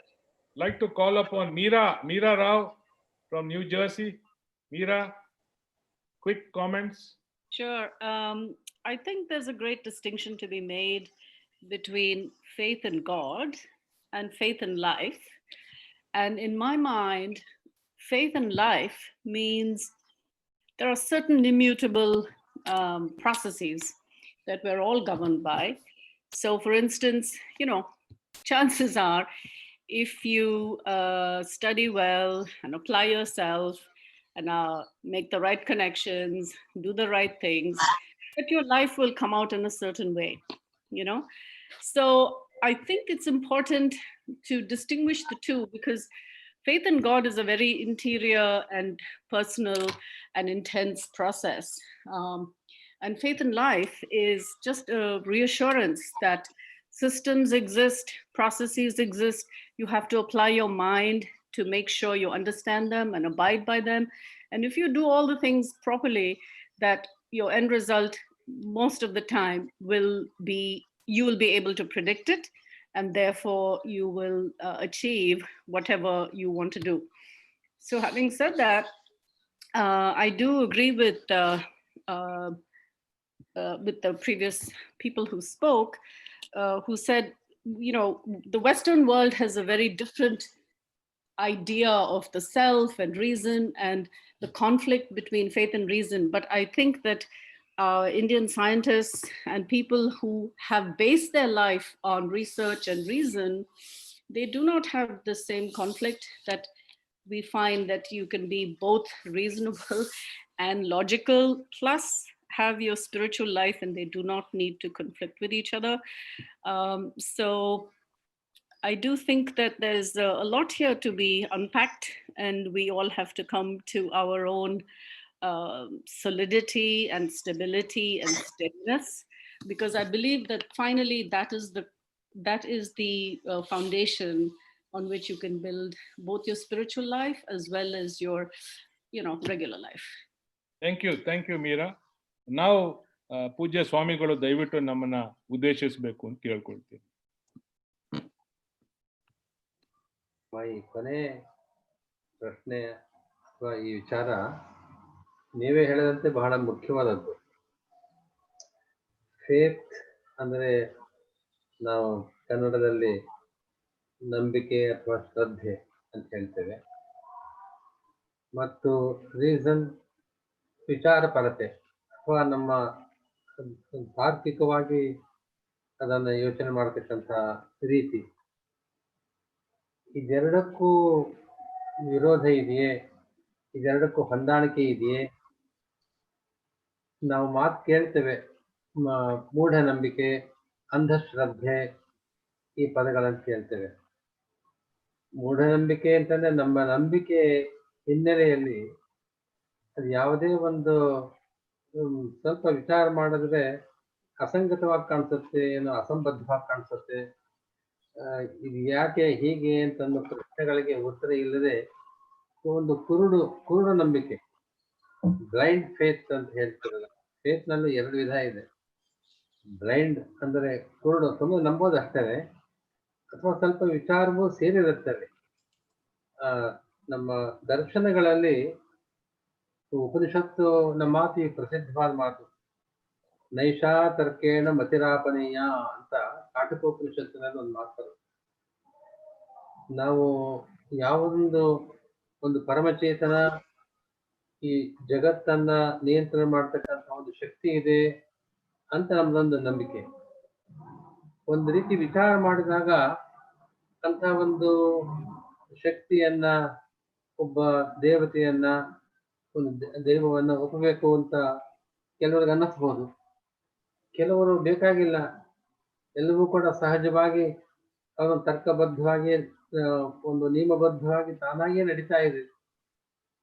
like to call upon Meera Rao from New Jersey. Meera, quick comments. Sure. I think there's a great distinction to be made between faith in God and faith in life. And in my mind, faith in life means there are certain immutable processes that we're all governed by. So for instance, chances are, if you study well and apply yourself and make the right connections, do the right things, that your life will come out in a certain way, So I think it's important to distinguish the two, because faith in God is a very interior and personal and intense process. And faith in life is just a reassurance that systems exist, processes exist. You have to apply your mind to make sure you understand them and abide by them. And if you do all the things properly, that your end result most of the time you will be able to predict it, and therefore you will achieve whatever you want to do. So having said that, I do agree with the previous people who spoke, who said, the Western world has a very different idea of the self and reason and the conflict between faith and reason. But I think that Indian scientists and people who have based their life on research and reason, they do not have the same conflict, that we find that you can be both reasonable and logical, plus have your spiritual life, and they do not need to conflict with each other. So I do think that there's a lot here to be unpacked, and we all have to come to our own solidity and stability and steadiness, because I believe that finally that is the foundation on which you can build both your spiritual life as well as your regular life. Thank you, Meera. Now ಪೂಜ್ಯ ಸ್ವಾಮಿಗಳು ದಯವಿಟ್ಟು ನಮ್ಮನ್ನ ಉದ್ದೇಶಿಸಬೇಕು ಅಂತ ಕೇಳ್ಕೊಳ್ತೀನಿ. ಈ ಕೊನೆ ಪ್ರಶ್ನೆ ಅಥವಾ ಈ ವಿಚಾರ ನೀವೇ ಹೇಳಿದಂತೆ ಬಹಳ ಮುಖ್ಯವಾದದ್ದು. ಫೇತ್ ಅಂದರೆ ನಾವು ಕನ್ನಡದಲ್ಲಿ ನಂಬಿಕೆ ಅಥವಾ ಶ್ರದ್ಧೆ ಅಂತ ಹೇಳ್ತೇವೆ, ಮತ್ತು ರೀಸನ್ ವಿಚಾರಪರತೆ ಅಥವಾ ನಮ್ಮ ತಾರ್ಕಿಕವಾಗಿ ಅದನ್ನು ಯೋಚನೆ ಮಾಡತಕ್ಕಂಥ ರೀತಿ. ಇದೆರಡಕ್ಕೂ ವಿರೋಧ ಇದೆಯೇ? ಇದೆರಡಕ್ಕೂ ಹೊಂದಾಣಿಕೆ ಇದೆಯೇ? ನಾವು ಮಾತು ಕೇಳ್ತೇವೆ, ಮೂಢನಂಬಿಕೆ, ಅಂಧಶ್ರದ್ಧೆ, ಈ ಪದಗಳನ್ನು ಕೇಳ್ತೇವೆ. ಮೂಢನಂಬಿಕೆ ಅಂತಂದ್ರೆ ನಮ್ಮ ನಂಬಿಕೆ ಹಿನ್ನೆಲೆಯಲ್ಲಿ ಅದು ಯಾವುದೇ ಒಂದು ಸ್ವಲ್ಪ ವಿಚಾರ ಮಾಡಿದ್ರೆ ಅಸಂಗತವಾಗಿ ಕಾಣಿಸುತ್ತೆ, ಏನೋ ಅಸಂಬದ್ಧವಾಗಿ ಕಾಣಿಸುತ್ತೆ. ಇದು ಯಾಕೆ ಹೀಗೆ ಅಂತಂದು ಪ್ರಶ್ನೆಗಳಿಗೆ ಉತ್ತರ ಇಲ್ಲದೆ ಒಂದು ಕುರುಡು ನಂಬಿಕೆ, ಬ್ಲೈಂಡ್ ಫೇತ್ ಅಂತ ಹೇಳ್ತಿರಲ್ಲ. ಫೇತ್ ನಲ್ಲೂ ಎರಡು ವಿಧ ಇದೆ. ಬ್ಲೈಂಡ್ ಅಂದ್ರೆ ಕುರುಡು, ಸುಮ್ಮನೆ ನಂಬೋದು ಅಷ್ಟೇ, ಅಥವಾ ಸ್ವಲ್ಪ ವಿಚಾರವೂ ಸೇರಿರುತ್ತವೆ. ನಮ್ಮ ದರ್ಶನಗಳಲ್ಲಿ ಉಪನಿಷತ್ತು ನಮ್ಮ ಮಾತು ಪ್ರಸಿದ್ಧವಾದ ಮಾತು, ನೈಷಾ ತರ್ಕೇಣ ಮತಿರಾಪನೀಯ ಅಂತ ಕಾಟಕೋಪನಿಷತ್ತಿನಲ್ಲಿ ಒಂದು ಮಾತು. ನಾವು ಒಂದು ಪರಮಚೇತನ ಈ ಜಗತ್ತನ್ನ ನಿಯಂತ್ರಣ ಮಾಡ್ತಕ್ಕಂಥ ಒಂದು ಶಕ್ತಿ ಇದೆ ಅಂತ ನಮ್ದೊಂದು ನಂಬಿಕೆ. ಒಂದು ರೀತಿ ವಿಚಾರ ಮಾಡಿದಾಗ ಅಂತ ಒಂದು ಶಕ್ತಿಯನ್ನ, ಒಬ್ಬ ದೇವತೆಯನ್ನ, ಒಂದು ದೈವವನ್ನ ಒಪ್ಪಬೇಕು ಅಂತ ಕೆಲವರಿಗೆ ಅನ್ನಿಸ್ಬೋದು. ಕೆಲವರು ಬೇಕಾಗಿಲ್ಲ, ಎಲ್ಲವೂ ಕೂಡ ಸಹಜವಾಗಿ ಅವನು ತರ್ಕಬದ್ಧವಾಗಿ ಒಂದು ನಿಯಮಬದ್ಧವಾಗಿ ತಾನಾಗಿಯೇ ನಡೀತಾ ಇದೆ.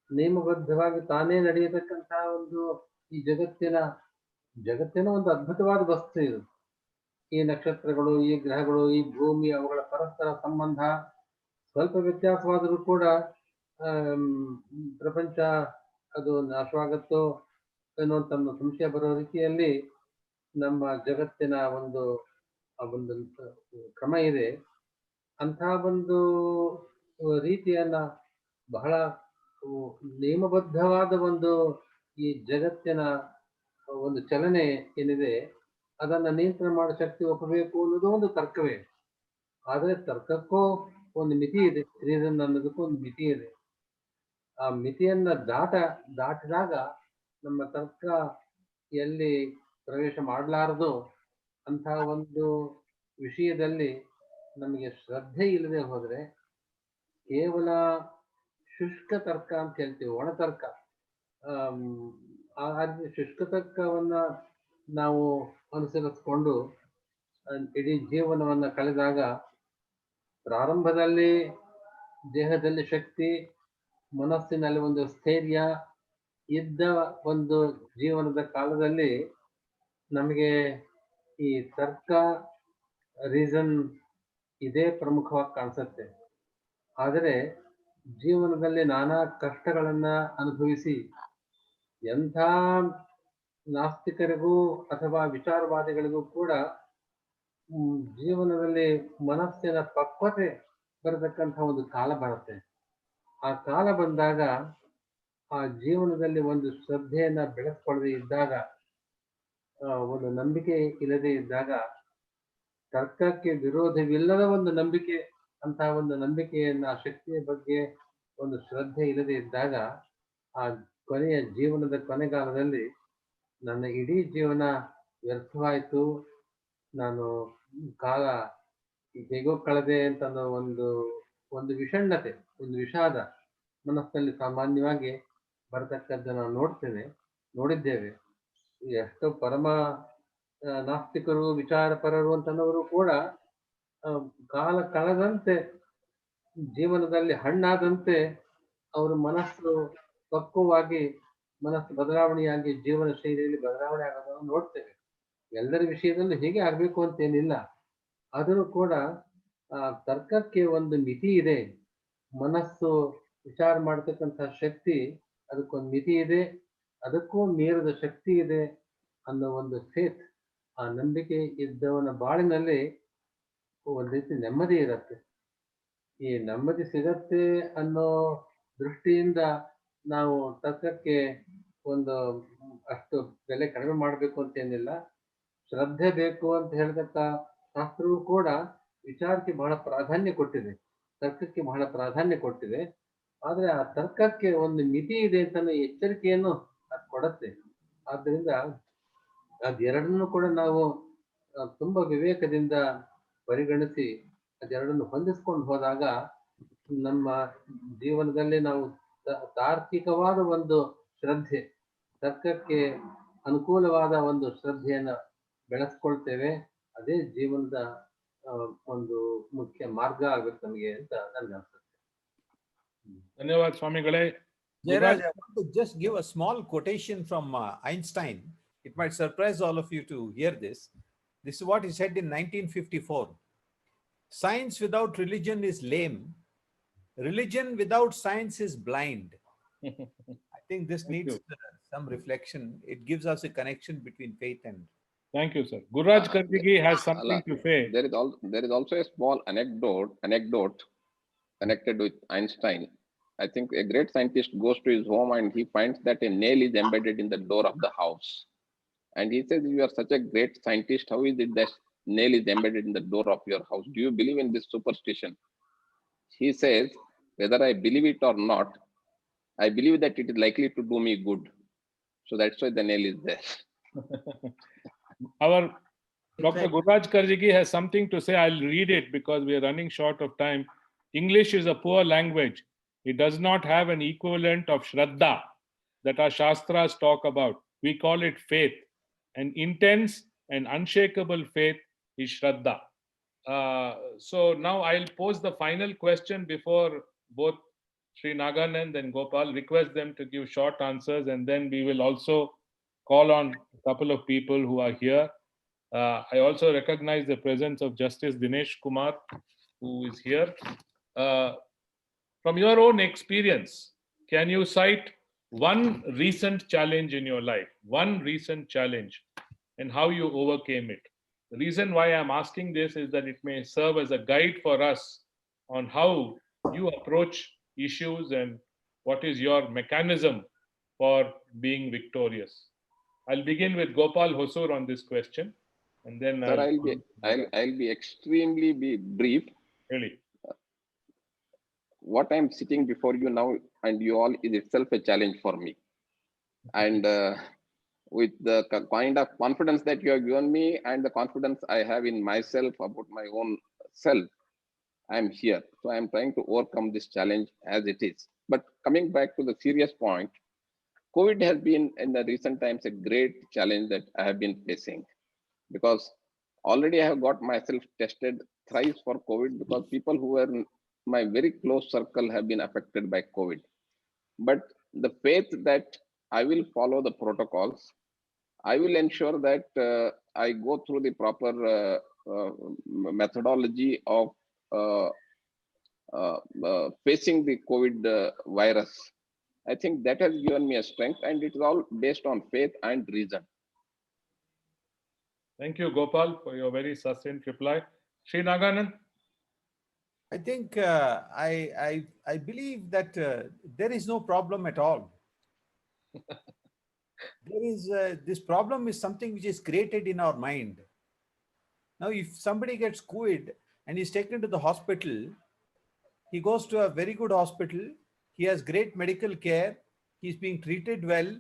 ನಿಯಮಬದ್ಧವಾಗಿ ತಾನೇ ನಡೆಯತಕ್ಕಂತಹ ಒಂದು ಈ ಜಗತ್ತಿನ ಒಂದು ಅದ್ಭುತವಾದ ವಸ್ತು ಇದು. ಈ ನಕ್ಷತ್ರಗಳು, ಈ ಗ್ರಹಗಳು, ಈ ಭೂಮಿ, ಅವುಗಳ ಪರಸ್ಪರ ಸಂಬಂಧ ಸ್ವಲ್ಪ ವ್ಯತ್ಯಾಸವಾದರೂ ಕೂಡ ಪ್ರಪಂಚ ಅದು ನಾಶವಾಗತ್ತೋ ಎನ್ನುವಂತ ಸಂಶಯ ಬರೋ ರೀತಿಯಲ್ಲಿ ನಮ್ಮ ಜಗತ್ತಿನ ಒಂದು ಕ್ರಮ ಇದೆ. ಅಂತಹ ಒಂದು ರೀತಿಯನ್ನ ಬಹಳ ನಿಯಮಬದ್ಧವಾದ ಒಂದು ಈ ಜಗತ್ತಿನ ಒಂದು ಚಲನೆ ಏನಿದೆ ಅದನ್ನ ನಿಯಂತ್ರಣ ಮಾಡೋ ಶಕ್ತಿ ಒಪ್ಪಬೇಕು ಅನ್ನೋದು ಒಂದು ತರ್ಕವೇ. ಆದ್ರೆ ತರ್ಕಕ್ಕೂ ಒಂದು ಮಿತಿ ಇದೆ, ರೀಸನ್ ಅನ್ನೋದಕ್ಕೂ ಒಂದು ಮಿತಿ ಇದೆ. ಆ ಮಿತಿಯನ್ನ ದಾಟಿದಾಗ ನಮ್ಮ ತರ್ಕ ಎಲ್ಲಿ ಪ್ರವೇಶ ಮಾಡಲಾರದು ಅಂತಹ ಒಂದು ವಿಷಯದಲ್ಲಿ ನಮಗೆ ಶ್ರದ್ಧೆ ಇಲ್ಲದೆ ಹೋದ್ರೆ ಕೇವಲ ಶುಷ್ಕ ತರ್ಕ ಅಂತ ಹೇಳ್ತೀವಿ, ಒಣ ತರ್ಕ. ಶುಷ್ಕ ತರ್ಕವನ್ನ ನಾವು ಅನುಸರಿಸಿಕೊಂಡು ಇಡೀ ಜೀವನವನ್ನ ಕಳೆದಾಗ ಪ್ರಾರಂಭದಲ್ಲಿ ದೇಹದಲ್ಲಿ ಶಕ್ತಿ, ಮನಸ್ಸಿನಲ್ಲಿ ಒಂದು ಸ್ಥೈರ್ಯ ಇದ್ದ ಒಂದು ಜೀವನದ ಕಾಲದಲ್ಲಿ ನಮಗೆ ಈ ತರ್ಕ, ರೀಸನ್ ಇದೇ ಪ್ರಮುಖವಾಗಿ ಕಾಣಿಸುತ್ತೆ. ಆದರೆ ಜೀವನದಲ್ಲಿ ನಾನಾ ಕಷ್ಟಗಳನ್ನ ಅನುಭವಿಸಿ ಎಂಥ ನಾಸ್ತಿಕರಿಗೂ ಅಥವಾ ವಿಚಾರವಾದಿಗಳಿಗೂ ಕೂಡ ಜೀವನದಲ್ಲಿ ಮನಸ್ಸಿನ ಪಕ್ವತೆ ಬರತಕ್ಕಂಥ ಒಂದು ಕಾಲ ಬರುತ್ತೆ. ಆ ಕಾಲ ಬಂದಾಗ ಆ ಜೀವನದಲ್ಲಿ ಒಂದು ಶ್ರದ್ಧೆಯನ್ನ ಬೆಳೆಸ್ಕೊಳ್ಳದೆ ಇದ್ದಾಗ, ಒಂದು ನಂಬಿಕೆ ಇಲ್ಲದೆ ಇದ್ದಾಗ, ತರ್ಕಕ್ಕೆ ವಿರೋಧವಿಲ್ಲದ ಒಂದು ನಂಬಿಕೆ, ಅಂತಹ ಒಂದು ನಂಬಿಕೆಯನ್ನ, ಶಕ್ತಿಯ ಬಗ್ಗೆ ಒಂದು ಶ್ರದ್ಧೆ ಇಲ್ಲದೆ ಇದ್ದಾಗ ಆ ಕೊನೆಯ ಜೀವನದ ಕೊನೆಗಾಲದಲ್ಲಿ ನನ್ನ ಇಡೀ ಜೀವನ ವ್ಯರ್ಥವಾಯಿತು, ನಾನು ಕಾಲ ಹೇಗೋ ಕಳೆದೆ ಅಂತ ಒಂದು ವಿಷಣ್ಣತೆ, ಒಂದು ವಿಷಾದ ಮನಸ್ಸಿನಲ್ಲಿ ಸಾಮಾನ್ಯವಾಗಿ ಬರತಕ್ಕದ್ದು ನಾವು ನೋಡಿದ್ದೇವೆ. ಎಷ್ಟೋ ಪರಮ ನಾಸ್ತಿಕರು, ವಿಚಾರಪರರು ಅಂತನವರು ಕೂಡ ಕಾಲ ಕಳೆದಂತೆ, ಜೀವನದಲ್ಲಿ ಹಣ್ಣಾದಂತೆ ಅವರ ಮನಸ್ಸು ಪಕ್ವವಾಗಿ, ಮನಸ್ಸು ಬದಲಾವಣೆಯಾಗಿ ಜೀವನ ಶೈಲಿಯಲ್ಲಿ ಬದಲಾವಣೆ ಆಗೋದನ್ನು ನೋಡ್ತೇವೆ. ಎಲ್ಲರ ವಿಷಯದಲ್ಲೂ ಹೀಗೆ ಆಗ್ಬೇಕು ಅಂತೇನಿಲ್ಲ. ಆದರೂ ಕೂಡ ತರ್ಕಕ್ಕೆ ಒಂದು ಮಿತಿ ಇದೆ. ಮನಸ್ಸು ವಿಚಾರ ಮಾಡತಕ್ಕಂಥ ಶಕ್ತಿ, ಅದಕ್ಕೊಂದು ಮಿತಿ ಇದೆ, ಅದಕ್ಕೂ ಮೀರಿದ ಶಕ್ತಿ ಇದೆ ಅನ್ನೋ ಒಂದು ಫೇತ್, ಆ ನಂಬಿಕೆ ಇದ್ದವನ ಬಾಳಿನಲ್ಲಿ ಒಂದು ರೀತಿ ನೆಮ್ಮದಿ ಇರುತ್ತೆ. ಈ ನೆಮ್ಮದಿ ಸಿಗತ್ತೆ ಅನ್ನೋ ದೃಷ್ಟಿಯಿಂದ ನಾವು ತರ್ಕಕ್ಕೆ ಒಂದು ಅಷ್ಟು ಬೆಲೆ ಕಡಿಮೆ ಮಾಡಬೇಕು ಅಂತೇನಿಲ್ಲ. ಶ್ರದ್ಧೆ ಬೇಕು ಅಂತ ಹೇಳಿದಕ್ಕ ಶಾಸ್ತ್ರವೂ ಕೂಡ ವಿಚಾರಕ್ಕೆ ಬಹಳ ಪ್ರಾಧಾನ್ಯ ಕೊಟ್ಟಿದೆ, ತರ್ಕಕ್ಕೆ ಬಹಳ ಪ್ರಾಧಾನ್ಯ ಕೊಟ್ಟಿದೆ. ಆದ್ರೆ ಆ ತರ್ಕಕ್ಕೆ ಒಂದು ಮಿತಿ ಇದೆ ಅಂತ ಎಚ್ಚರಿಕೆಯನ್ನು ಅದು ಕೊಡತ್ತೆ. ಆದ್ದರಿಂದ ಅದೆರಡನ್ನು ಕೂಡ ನಾವು ತುಂಬಾ ವಿವೇಕದಿಂದ ಪರಿಗಣಿಸಿ ಅದೆರಡನ್ನು ಹೊಂದಿಸ್ಕೊಂಡು ಹೋದಾಗ ನಮ್ಮ ಜೀವನದಲ್ಲಿ ನಾವು ತಾರ್ಕಿಕವಾದ ಒಂದು ಶ್ರದ್ಧೆ, ತರ್ಕಕ್ಕೆ ಅನುಕೂಲವಾದ ಒಂದು ಶ್ರದ್ಧೆಯನ್ನ ಬೆಳೆಸ್ಕೊಳ್ತೇವೆ. ಅದೇ ಜೀವನದ ಒಂದು ಮುಖ್ಯ ಮಾರ್ಗ ಆಗುತ್ತೆ ನಮಗೆ ಅಂತ ನನ್ಗೆ ಅನ್ಸುತ್ತೆ. ಧನ್ಯವಾದ ಸ್ವಾಮಿಗಳೇ. Jairaj, I want to just give a small quotation from Einstein. It might surprise all of you to hear this. This is what he said in 1954. Science without religion is lame. Religion without science is blind. I think this needs some reflection. It gives us a connection between faith and... Thank you, sir. Gururaj Karjagi has something to say. There is also a small anecdote connected with Einstein. I think a great scientist goes to his home and he finds that a nail is embedded in the door of the house. And he says, "You are such a great scientist. How is it that nail is embedded in the door of your house? Do you believe in this superstition?" He says, "Whether I believe it or not, I believe that it is likely to do me good. So that's why the nail is there." Our Dr. Gururaj Karjagi has something to say. I'll read it because we are running short of time. English is a poor language. It does not have an equivalent of Shraddha that our Shastras talk about. We call it faith, an intense and unshakable faith is Shraddha. So now I'll pose the final question before both Sri Naganand and Gopal. Request them to give short answers, and then we will also call on a couple of people who are here. I also recognize the presence of Justice Dinesh Kumar, who is here. From your own experience, can you cite one recent challenge in your life, one recent challenge, and how you overcame it? The reason why I'm asking this is that it may serve as a guide for us on how you approach issues and what is your mechanism for being victorious. I'll begin with Gopal Hosur on this question, and then Sir, I'll be extremely brief. Really. What I'm sitting before you now and you all is itself a challenge for me. And with the kind of confidence that you have given me and the confidence I have in myself about my own self, I'm here. So I'm trying to overcome this challenge as it is. But coming back to the serious point, COVID has been in the recent times a great challenge that I have been facing, because already I have got myself tested thrice for COVID, because people who were in my very close circle have been affected by COVID. But the faith that I will follow the protocols, I will ensure that I go through the proper methodology of facing the COVID virus. I think that has given me a strength, and it is all based on faith and reason. Thank you, Gopal, for your very succinct reply. Sri Naganand? I think I believe that there is no problem at all. There is this problem is something which is created in our mind. Now, if somebody gets COVID and is taken to the hospital, he goes to a very good hospital, he has great medical care, he's being treated well,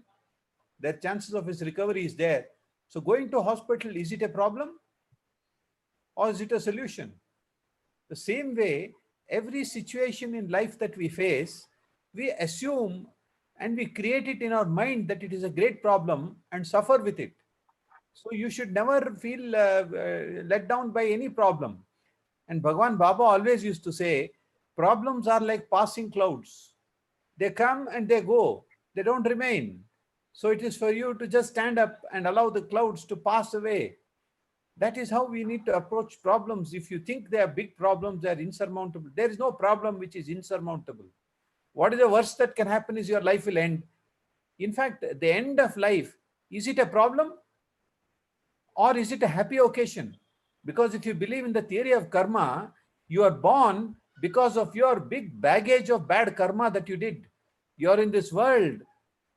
the chances of his recovery is there. So going to hospital, is it a problem or is it a solution? The same way, every situation in life that we face, we assume and we create it in our mind that it is a great problem and suffer with it. So you should never feel let down by any problem. And Bhagwan Baba always used to say, problems are like passing clouds. They come and they go. They don't remain. So it is for you to just stand up and allow the clouds to pass away. That is how we need to approach problems. If you think they are big problems, they are insurmountable. There is no problem which is insurmountable. What is the worst that can happen is your life will end. In fact, the end of life, is it a problem or is it a happy occasion? Because if you believe in the theory of karma, you are born because of your big baggage of bad karma that you did. You are in this world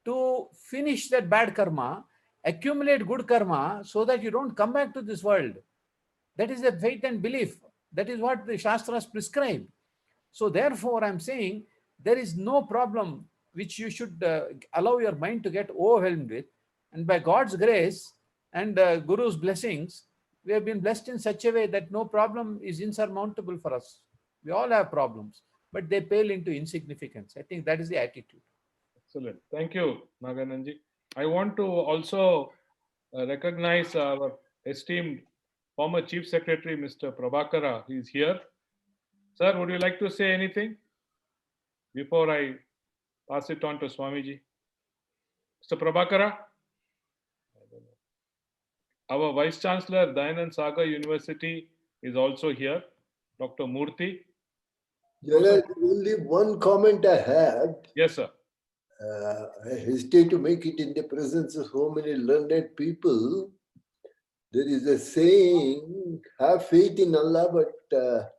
to finish that bad karma, accumulate good karma so that you don't come back to this world. That is the faith and belief. That is what the Shastras prescribe. So therefore, I'm saying there is no problem which you should allow your mind to get overwhelmed with. And by God's grace and Guru's blessings, we have been blessed in such a way that no problem is insurmountable for us. We all have problems, but they pale into insignificance. I think that is the attitude. Excellent. Thank you, Naganandji. I want to also recognize our esteemed former Chief Secretary, Mr. Prabhakara. He is here. Sir, would you like to say anything before I pass it on to Swamiji? Mr. Prabhakara? Our Vice Chancellor, Dayanand Sagar University, is also here. Dr. Murthy. Jalal, only one comment I had. Yes, sir. I hesitate to make it in the presence of so many learned people. There is a saying, have faith in Allah, but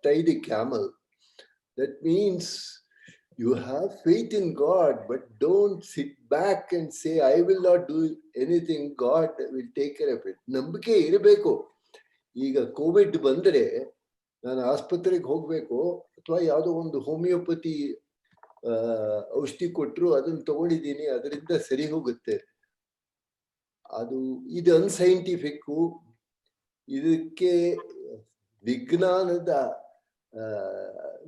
tie the camel. That means you have faith in God, but don't sit back and say, I will not do anything, God will take care of it. ನಂಬಿಕೆ ಇರಬೇಕು. ಈಗ Covid ಬಂದರೆ ನಾನು ಆಸ್ಪತ್ರೆಗೆ ಹೋಗ್ಬೇಕು ಅಥವಾ ಯಾವುದೋ ಒಂದು ಹೋಮಿಯೋಪತಿ ಔಷಧಿ ಕೊಟ್ಟರು ಅದನ್ನು ತಗೊಂಡಿದ್ದೀನಿ ಅದರಿಂದ ಸರಿ ಹೋಗುತ್ತೆ. ಅದು ಇದು ಅನ್ಸೈಂಟಿಫಿಕ್. ಇದಕ್ಕೆ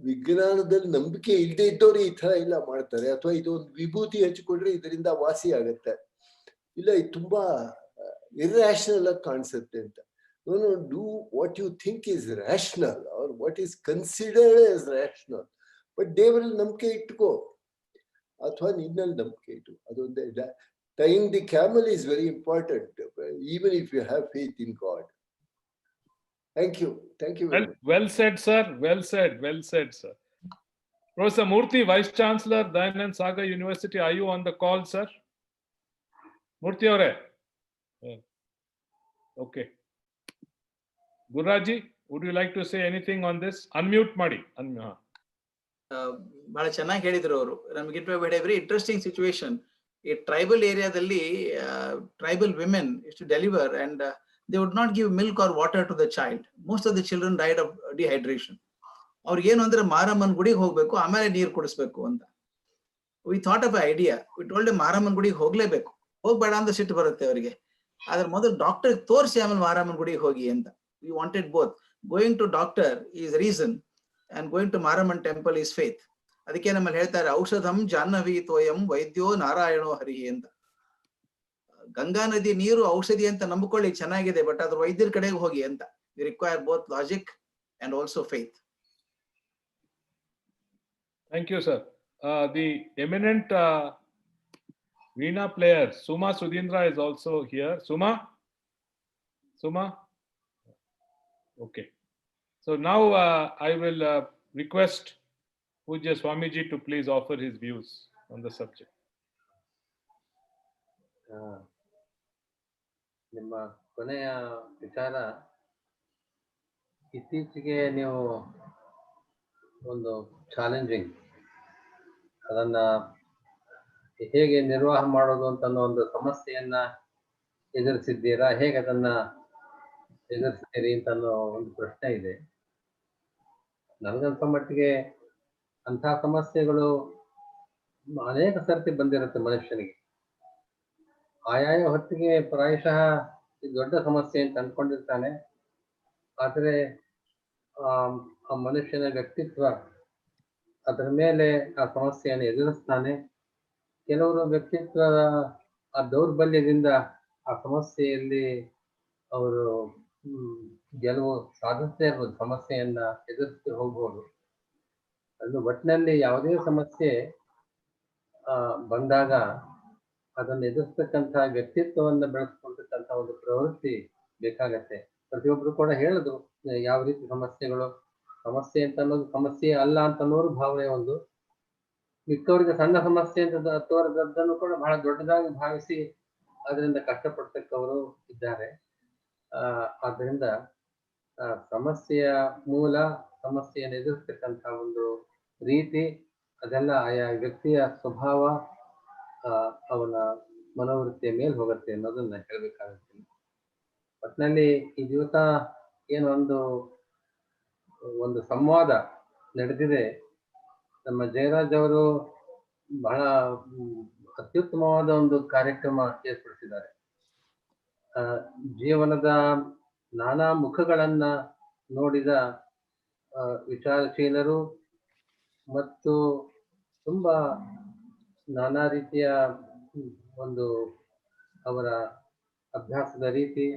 ವಿಜ್ಞಾನದಲ್ಲಿ ನಂಬಿಕೆ ಇಲ್ಲದೆ ಇದ್ದವ್ರು ಈ ತರ ಎಲ್ಲ ಮಾಡ್ತಾರೆ. ಅಥವಾ ಇದೊಂದು ವಿಭೂತಿ ಹಚ್ಚಿಕೊಂಡ್ರೆ ಇದರಿಂದ ವಾಸಿ ಆಗತ್ತೆ. ಇಲ್ಲ, ಇದು ತುಂಬಾ ಇರ್ರಾಷನಲ್ ಆಗಿ ಕಾಣಿಸುತ್ತೆ ಅಂತ. No, do what you think is rational or what is considered as rational. But ದೇವರಲ್ಲಿ ನಂಬಿಕೆ ಇಟ್ಕೋ ಅಥವಾ ನಿನ್ನಲ್ಲಿ ನಂಬಿಕೆ ಇಟ್ಟು. ಅದೊಂದೇ. Tying the camel is very important, even if you have faith in God. Thank you. Thank you very much. Well said, sir. Well said. Well said, sir. Professor Murthy, Vice Chancellor, Dayanand Sagar University, are you on the call, sir? Murthy avare? Okay. Gurraji, would you like to say anything on this? Unmute ಮಾಡಿ. ಬಹಳ ಚೆನ್ನಾಗಿ ಹೇಳಿದ್ರು ಅವರು. ನಮಗೆ it was very interesting situation. ಈ tribal ಏರಿಯಾದಲ್ಲಿ tribal women is to deliver and they would not give milk or water to the child. Most of the children died of dehydration. ಅವ್ರಿಗೆ ಏನು ಅಂದ್ರೆ ಮಾರಮ್ಮನ ಗುಡಿಗೆ ಹೋಗ್ಬೇಕು, ಆಮೇಲೆ ನೀರು ಕುಡಿಸ್ಬೇಕು ಅಂತ. We thought of an idea. We told them ಮಾರಮ್ಮನ ಗುಡಿಗೆ ಹೋಗ್ಲೇಬೇಕು, ಹೋಗ್ಬೇಡ ಅಂತ ಸಿಟ್ಟು ಬರುತ್ತೆ ಅವರಿಗೆ. ಆದ್ರೆ ಮೊದಲು ಡಾಕ್ಟರ್ ತೋರಿಸಿ ಆಮೇಲೆ ಮಾರಮ್ಮನ ಗುಡಿಗೆ ಹೋಗಿ ಅಂತ. We wanted both. Going to doctor is reason and going to ಮಾರಮ್ಮನ್ ಟೆಂಪಲ್ is faith. ಅದಕ್ಕೆ ನಮ್ಮಲ್ಲಿ ಹೇಳ್ತಾರೆ ಔಷಧಂ ಜಾಹ್ನವಿ ತೋಯಂ ವೈದ್ಯೋ ನಾರಾಯಣೋ ಹರಿ ಅಂತ. ಗಂಗಾ ನದಿ ನೀರು ಔಷಧಿ ಅಂತ ನಂಬಿಕೊಳ್ಳಿ, ಚೆನ್ನಾಗಿದೆ, ಬಟ್ ಅದ್ರ ವೈದ್ಯರ ಕಡೆಗೆ ಹೋಗಿ ಅಂತ. We require both logic and also faith. Thank you, sir. The eminent Veena player, Suma Sudhindra, is also here. Suma? Okay. So now I will request Pujya Swamiji to please offer his views on the subject. ನಿಮ್ಮ ಕೊನೆಯ ವಿಚಾರ, ಇತ್ತೀಚೆಗೆ ನೀವು ಒಂದು challenging, ಅದನ್ನ ಹೇಗೆ ನಿರ್ವಾಹ ಮಾಡೋದು ಅಂತ ಒಂದು ಸಮಸ್ಯೆಯನ್ನ ಎದುರಿಸಿದ್ದೀರಾ, ಹೇಗೆ ಅದನ್ನ ಎದುರಿಸ್ತೀರಿ ಅಂತ ಒಂದು ಪ್ರಶ್ನೆ ಇದೆ. ನನಗನ್ಸೋ ಮಟ್ಟಿಗೆ ಅಂಥ ಸಮಸ್ಯೆಗಳು ಅನೇಕ ಸರ್ತಿ ಬಂದಿರುತ್ತೆ ಮನುಷ್ಯನಿಗೆ. ಆಯಾಯ ಹೊತ್ತಿಗೆ ಪ್ರಾಯಶಃ ಇದು ದೊಡ್ಡ ಸಮಸ್ಯೆ ಅಂತ ಅಂದ್ಕೊಂಡಿರ್ತಾನೆ. ಆದರೆ ಆ ಮನುಷ್ಯನ ವ್ಯಕ್ತಿತ್ವ ಅದರ ಮೇಲೆ ಆ ಸಮಸ್ಯೆಯನ್ನು ಎದುರಿಸ್ತಾನೆ. ಕೆಲವರು ವ್ಯಕ್ತಿತ್ವದ ಆ ದೌರ್ಬಲ್ಯದಿಂದ ಆ ಸಮಸ್ಯೆಯಲ್ಲಿ ಅವರು ಗೆಲುವು ಸಾಧಿಸದೇ ಇರ್ಬೋದು, ಸಮಸ್ಯೆಯನ್ನ ಎದುರಿಸಿ ಹೋಗ್ಬೋದು. ಅದು ಒಟ್ಟಿನಲ್ಲಿ ಯಾವುದೇ ಸಮಸ್ಯೆ ಬಂದಾಗ ಅದನ್ನು ಎದುರಿಸ್ತಕ್ಕಂಥ ವ್ಯಕ್ತಿತ್ವವನ್ನು ಬೆಳೆಸ್ಕೊಳ್ತಕ್ಕಂಥ ಒಂದು ಪ್ರವೃತ್ತಿ ಬೇಕಾಗತ್ತೆ. ಪ್ರತಿಯೊಬ್ರು ಕೂಡ ಹೇಳಿದ್ರು ಯಾವ ರೀತಿ ಸಮಸ್ಯೆ ಅಂತ ಅನ್ನೋದು ಸಮಸ್ಯೆ ಅಲ್ಲ ಅಂತ ಅನ್ನೋರು ಭಾವನೆ ಒಂದು, ಮಿಕ್ಕವರಿಗೆ ಸಣ್ಣ ಸಮಸ್ಯೆ ಅಂತ ತೋರದನ್ನು ಕೂಡ ಬಹಳ ದೊಡ್ಡದಾಗಿ ಭಾವಿಸಿ ಅದರಿಂದ ಕಷ್ಟಪಡ್ತಕ್ಕವರು ಇದ್ದಾರೆ. ಆದ್ದರಿಂದ ಸಮಸ್ಯೆಯ ಮೂಲ, ಸಮಸ್ಯೆಯನ್ನು ಎದುರಿಸ್ತಕ್ಕಂಥ ಒಂದು ರೀತಿ, ಅದೆಲ್ಲ ಆಯಾ ವ್ಯಕ್ತಿಯ ಸ್ವಭಾವ, ಅವನ ಮನೋವೃತ್ತಿಯ ಮೇಲೆ ಹೋಗುತ್ತೆ ಅನ್ನೋದನ್ನ ಹೇಳ್ಬೇಕಾಗುತ್ತೆ. ಒಟ್ಟಿನಲ್ಲಿ ಈ ದಿವಸ ಏನು ಒಂದು ಸಂವಾದ ನಡೆದಿದೆ. ನಮ್ಮ ಜಯರಾಜ್ ಅವರು ಬಹಳ ಅತ್ಯುತ್ತಮವಾದ ಒಂದು ಕಾರ್ಯಕ್ರಮ ಏರ್ಪಡಿಸಿದ್ದಾರೆ. ಜೀವನದ ನಾನಾ ಮುಖಗಳನ್ನ ನೋಡಿದ ವಿಚಾರಶೀಲರು ಮತ್ತು ತುಂಬಾ ನಾನಾ ರೀತಿಯ ಒಂದು ಅವರ ಅಭ್ಯಾಸದ ರೀತಿ,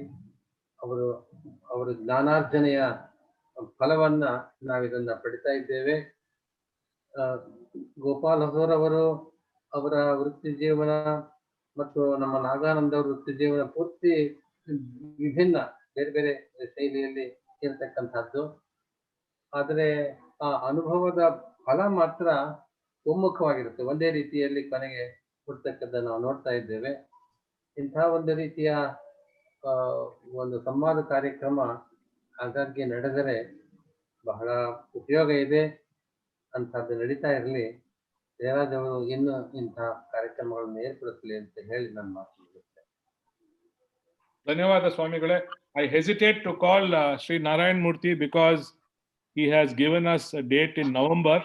ಅವರ ಜ್ಞಾನಾರ್ಜನೆಯ ಫಲವನ್ನ ನಾವಿದನ್ನ ಪಡಿತಾ ಇದ್ದೇವೆ. ಗೋಪಾಲ್ ಹೊಸೂರವರು ಅವರ ವೃತ್ತಿ ಜೀವನ ಮತ್ತು ನಮ್ಮ ನಾಗಾನಂದ ಅವರ ವೃತ್ತಿ ಜೀವನ ಪೂರ್ತಿ ವಿಭಿನ್ನ ಬೇರೆ ಬೇರೆ ಶೈಲಿಯಲ್ಲಿ ಇರತಕ್ಕಂಥದ್ದು. ಆದರೆ ಆ ಅನುಭವದ ಫಲ ಮಾತ್ರ ಒಮ್ಮುಖವಾಗಿರುತ್ತೆ, ಒಂದೇ ರೀತಿಯಲ್ಲಿ ಕೊನೆಗೆ ಕೊಡ್ತಕ್ಕದ್ದನ್ನು ನಾವು ನೋಡ್ತಾ ಇದ್ದೇವೆ. ಇಂಥ ಒಂದು ರೀತಿಯ ಒಂದು ಸಂವಾದ ಕಾರ್ಯಕ್ರಮ ಹಾಗಾಗಿ ನಡೆದರೆ ಬಹಳ ಉಪಯೋಗ ಇದೆ. ಅಂಥದ್ದು ನಡೀತಾ ಇರಲಿ. ಜಯರಾಜ್ ಅವರು ಇನ್ನು ಇಂಥ ಕಾರ್ಯಕ್ರಮಗಳನ್ನು ಏರ್ಪಡಿಸಲಿ ಅಂತ ಹೇಳಿ ನನ್ನ ಮಾತು ಮುಗಿಸುತ್ತೆ. ಧನ್ಯವಾದ ಸ್ವಾಮಿಗಳೇ. I hesitate to call Sri Narayan Murthy because he has given us a date in November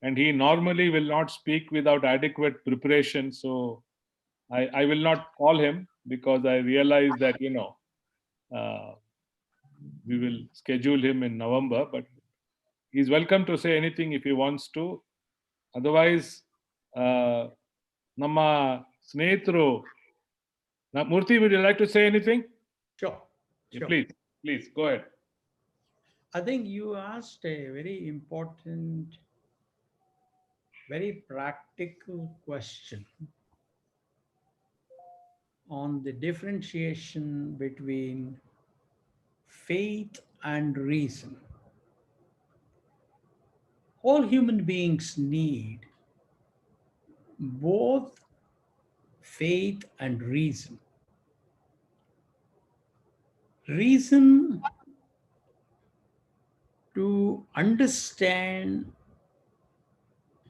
and he normally will not speak without adequate preparation. So I will not call him because I realize that, we will schedule him in November, but he's welcome to say anything if he wants to. Otherwise, Namma Snehitru. Murthy, would you like to say anything? Sure. Please. Please go ahead. I think you asked a very important, very practical question on the differentiation between faith and reason. All human beings need both faith and reason. Reason to understand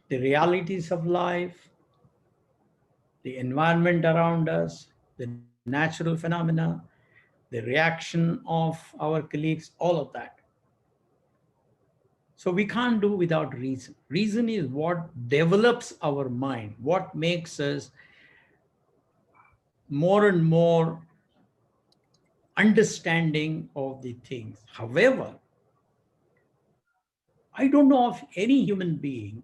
the realities of life, the environment around us, the natural phenomena, the reaction of our colleagues, all of that. So we can't do without reason. Reason is what develops our mind, what makes us more and more understanding of the things. However, I don't know of any human being